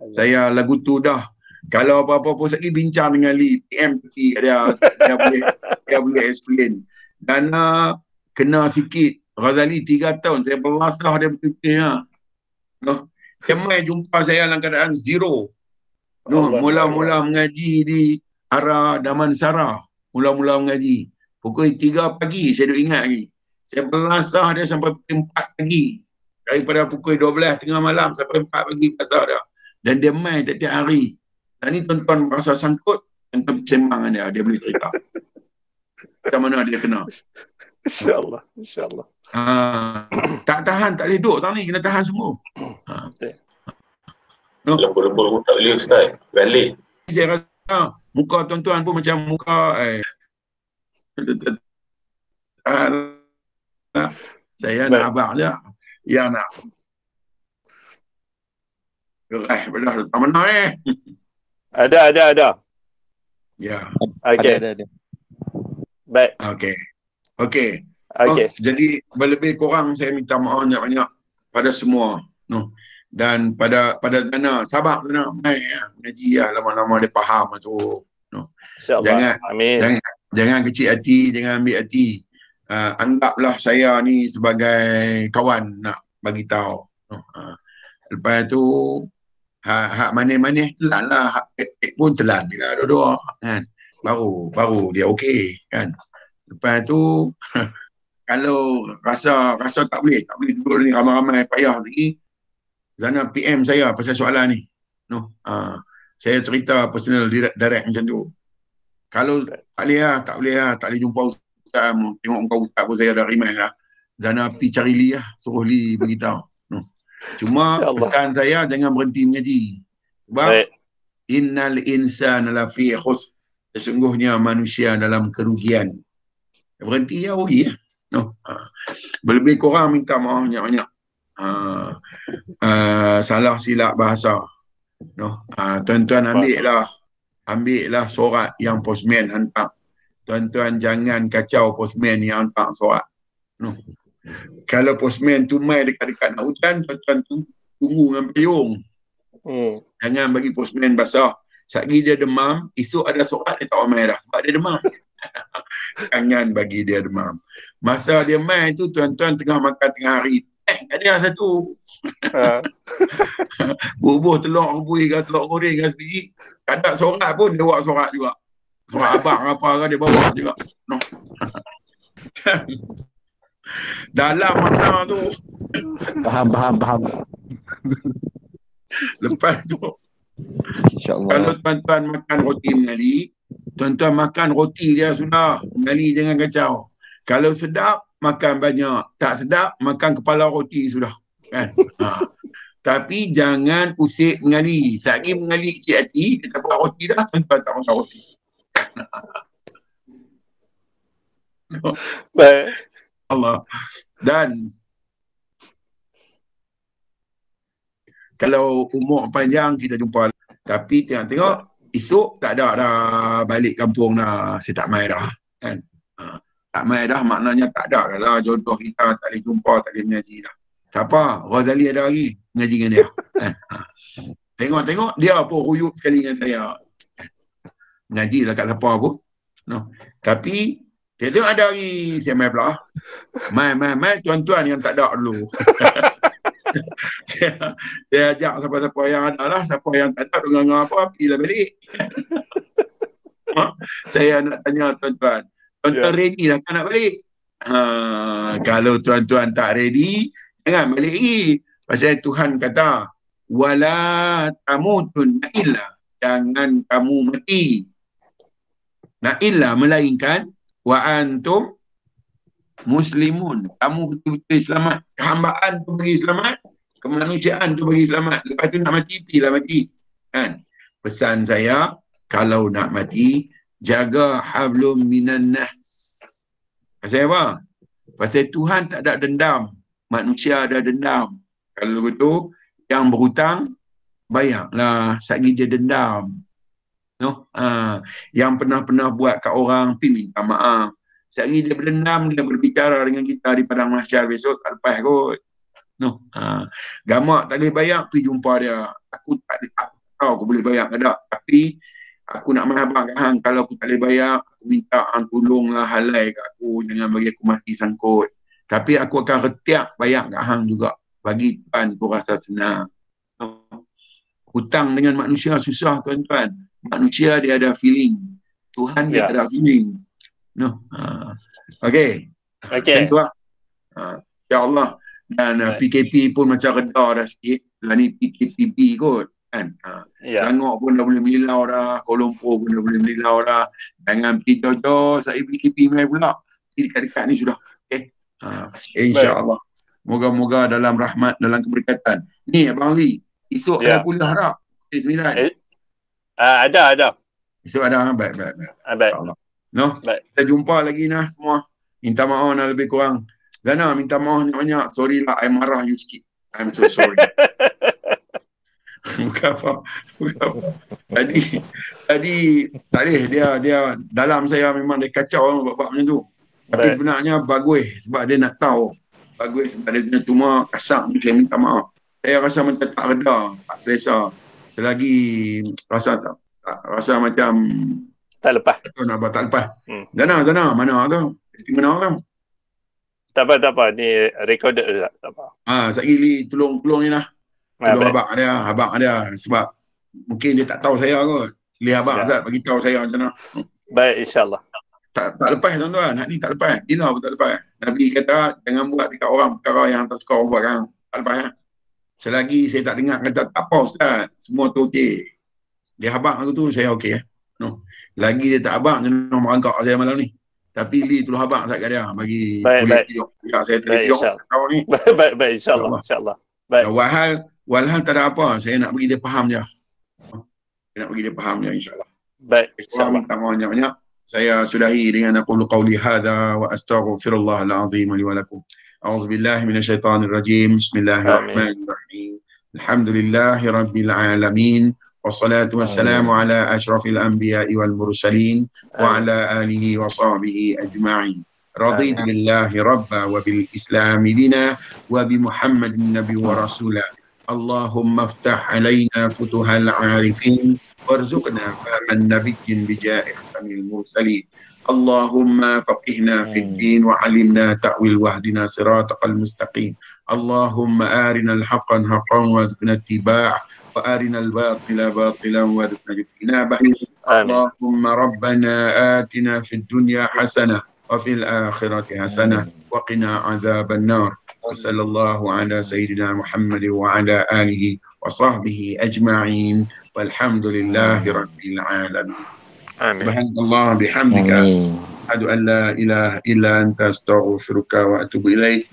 Saya lagu tu dah. Kalau apa-apa pun lagi bincang dengan Lee, PMP dia boleh explain. Zana kena sikit. Ghazali 3 tahun. Saya belasah dia betul-betul. No. Kemai jumpa saya dalam keadaan zero. No, mula-mula mengaji di arah Damansara. Mula-mula mengaji. Pukul 3 pagi saya duk ingat lagi. Saya belasah dia sampai pukul 4 pagi. Daripada pukul 12 tengah malam sampai 4 pagi belasah dia. Dan dia main tiap-tiap hari. Dan ni tuan-tuan merasa sangkut, tuan-tuan sembang dengan dia. Dia boleh cerita. Macam mana dia kena. InsyaAllah. Tak tahan, tak boleh duduk tang ni. Kena tahan semua. No. Lembur-lembur pun tak boleh Ustaz. Balik. Saya rasa muka tuan-tuan pun macam muka saya nak abang je. Yang nak bedah tak mana Ada. Ya. Okey. Ada. Baik. Okey. Jadi lebih kurang saya minta maaf banyak-banyak pada semua. No. Dan pada Zana, sabar Zana, mengaji lama-lama dia faham tu. No. InsyaAllah. Amin. Jangan kecil hati, jangan ambil hati. Anggaplah saya ni sebagai kawan nak bagi tahu. No. Lepas tu hak manis-manis telan lah, hak pun telan bila dua-dua kan. Baru dia okey kan. Lepas tu kalau rasa tak boleh duduk ni ramai-ramai payah lagi, Zana PM saya pasal soalan ni. No. Saya cerita personal direct macam tu. Kalau tak boleh jumpa Ustaz, tengok muka Ustaz pun saya dah remind dah. Zana pergi cari Li lah, suruh Li beritahu. No. Cuma pesan saya jangan berhenti mengaji. Sebab innal insana lafi khusr. Sesungguhnya manusia dalam kerugian. Berhenti ya rugi ya. No. Lebih kurang minta maaf banyak-banyak. Salah silap bahasa. No. Tuan-tuan ambillah surat yang postman hantar. Tuan-tuan jangan kacau postman yang hantar surat. No. Kalau postman tu mai dekat-dekat nak hujan, tuan-tuan tunggu dengan payung. Jangan bagi postman basah. Satgi dia demam, esok ada sorat dia tak mai dah sebab dia demam. Jangan bagi dia demam. Masa dia mai tu tuan-tuan tengah makan tengah hari, tak ada satu. Bubuh telur rebui ke telur goreng ke sebiji. Tak ada sorat pun dia buat sorat juga. Sorat abang apa ke dia bawa juga. No. Dalam makna tu. Faham. Lepas tu InsyaAllah. kalau tuan-tuan makan roti mengali, tuan-tuan makan roti dia sudah. Mengali jangan kacau. Kalau sedap, makan banyak. Tak sedap, makan kepala roti sudah. Kan? Tapi jangan usik mengali. Satgi mengali kecil hati, dia tak buat roti dah, tuan-tuan tak makan roti. Baik. Allah. Dan kalau umur panjang kita jumpa. Tapi tengok esok tak ada dah balik kampung dah. Saya tak mai dah. Kan? Tak mai dah maknanya tak ada dah lah jodoh kita, tak boleh jumpa, tak boleh mengaji dah. Siapa? Ghazali ada lagi mengaji dengan dia. Kan? Tengok dia pun ruyuk sekali dengan saya. Mengaji lah kat siapa pun. No. Tapi dia tengok ada lagi saya mai pula. Mai tuan-tuan yang tak ada dulu. Saya ajak siapa-siapa yang ada lah, siapa yang tak ada dengar apa, pergilah balik. Saya nak tanya tuan-tuan, ready dah kan nak balik? Kalau tuan-tuan tak ready, jangan balik lagi. Pasal Tuhan kata, wala tamutun illa, jangan kamu mati. Illa melainkan wa antum muslimun, kamu betul-betul selamat. Kehambaan tu bagi selamat, kemanusiaan tu bagi selamat. Lepas tu nak mati, pergilah mati. Kan? Pesan saya, kalau nak mati, jaga hablum minan nas. Pasal apa? Pasal Tuhan tak ada dendam, manusia ada dendam. Kalau begitu, yang berhutang, bayarlah, satgi dia dendam. No? Yang pernah buat kat orang, pergi minta maaf. Sehari dia berdendam, dia berbicara dengan kita di padang mahsyar besok, tak lepas kot. No. Gamak tak boleh bayar, pergi jumpa dia. Aku tak tahu aku boleh bayar ke tak. Tapi aku nak mahabang kat hang, kalau aku tak boleh bayar, aku minta hang tolonglah halai kat aku, jangan bagi aku mati sangkut. Tapi aku akan retiak bayar kat hang juga. Bagi Tuhan aku rasa senang. No. Hutang dengan manusia susah tuan-tuan. Manusia dia ada feeling. Tuhan dia tak ada feeling. No. Okay. Tentu lah. Ya Allah. Dan PKP pun macam reda dah sikit. Lah ni PKPB kot. Kan? Selangor pun dah boleh melilau dah. Kuala Lumpur pun dah boleh melilau dah. Jangan pergi jauh-jauh. Saya PKP mai pula. Dekat-dekat ni sudah. Okay. InsyaAllah. Moga-moga dalam rahmat, dalam keberkatan. Ni Abang Lee. Esok ada kuliah tak? 9. Ada. Esok ada. Baik. InsyaAllah. No, kita jumpa lagi nah semua. Minta maaf nah lebih kurang. Zana minta maaf banyak. Sorry lah, I marah you sikit. I'm so sorry. Bukan apa. Tadi tak boleh dia dalam saya memang dia kacau bab macam tu. Tapi sebenarnya bagus sebab dia nak tahu. Bagus sebab dia punya cuma kasar tu, saya minta maaf. Saya rasa macam tak reda, tak selesa. Selagi rasa macam tak lepas. Tak lepas. Zana, mana tu? Di mana orang? Tak apa. Ni recorded tak apa. Sekali Li tolong ni lah. Tolong abang dia. Sebab mungkin dia tak tahu saya kot. Li abang Azad bagi tahu saya macam mana. Baik, insyaAllah. Tak lepas tuan-tuan. Hak ni tak lepas. Dina pun tak lepas. Nabi kata jangan buat dekat orang perkara yang tak suka orang buat kan. Tak lepas kan. Selagi saya tak dengar kata tak apa Ustaz. Semua tu okey. Dia abang aku tu saya okey. No. Lagi dia tak abang jangan merangkak saya malam ni. Tapi Li tolong abang Ustaz kat dia bagi kuliah tidur. Ya, saya tak tidur tahu ni. Baik insya-Allah. Baik. Walhal tak ada apa, saya nak bagi dia faham je. Saya nak bagi dia faham je insya-Allah. Baik, insya-Allah. Minta maaf banyak. Saya sudahi dengan aqulu qawli hadza wa astaghfirullahal azim li wa lakum. A'udzubillahi minasyaitonir rajim. Bismillahirrahmanirrahim. Alhamdulillahirabbil alamin. Wassalatu wassalamu ala asyrafil anbiya'i wal mursalin wa ala alihi wa sahbihi ajma'in. رضيت بالله ربا وبالإسلام دينا وبمحمد النبي ورسولا. اللهم افتح علينا فتوح العارفين وارزقنا فهم النبي بجاه ختم المرسلين. اللهم فقهنا في الدين وعلمنا تأويل واهدنا صراطك المستقيم. اللهم آرنا الحق حقا وارزقنا اتباعه وآرنا الباطل باطلا وارزقنا اجتنابه. اللهم ربنا آتنا في الدنيا حسنة وفي الآخرة حسنة وقنا عذاب النار. وصلى الله على سيدنا محمد وعلى آله وصحبه أجمعين والحمد لله رب العالمين. سبحانك الله بحمدك أشهد أن لا إله إلا أنت أستغفرك وأتوب إليك.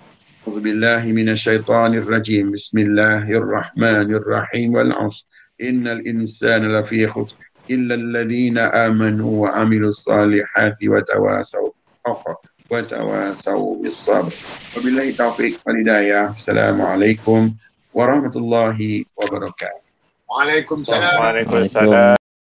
أعوذ بالله من الشيطان الرجيم. بسم الله الرحمن الرحيم. والعصر إن الإنسان لفي خسر إلا الذين آمنوا وعملوا الصالحات وتواصوا بالحق وتواصوا بالصبر. وبالله التوفيق والهداية. السلام عليكم ورحمة الله وبركاته. Waalaikumsalam. Waalaikumsalam.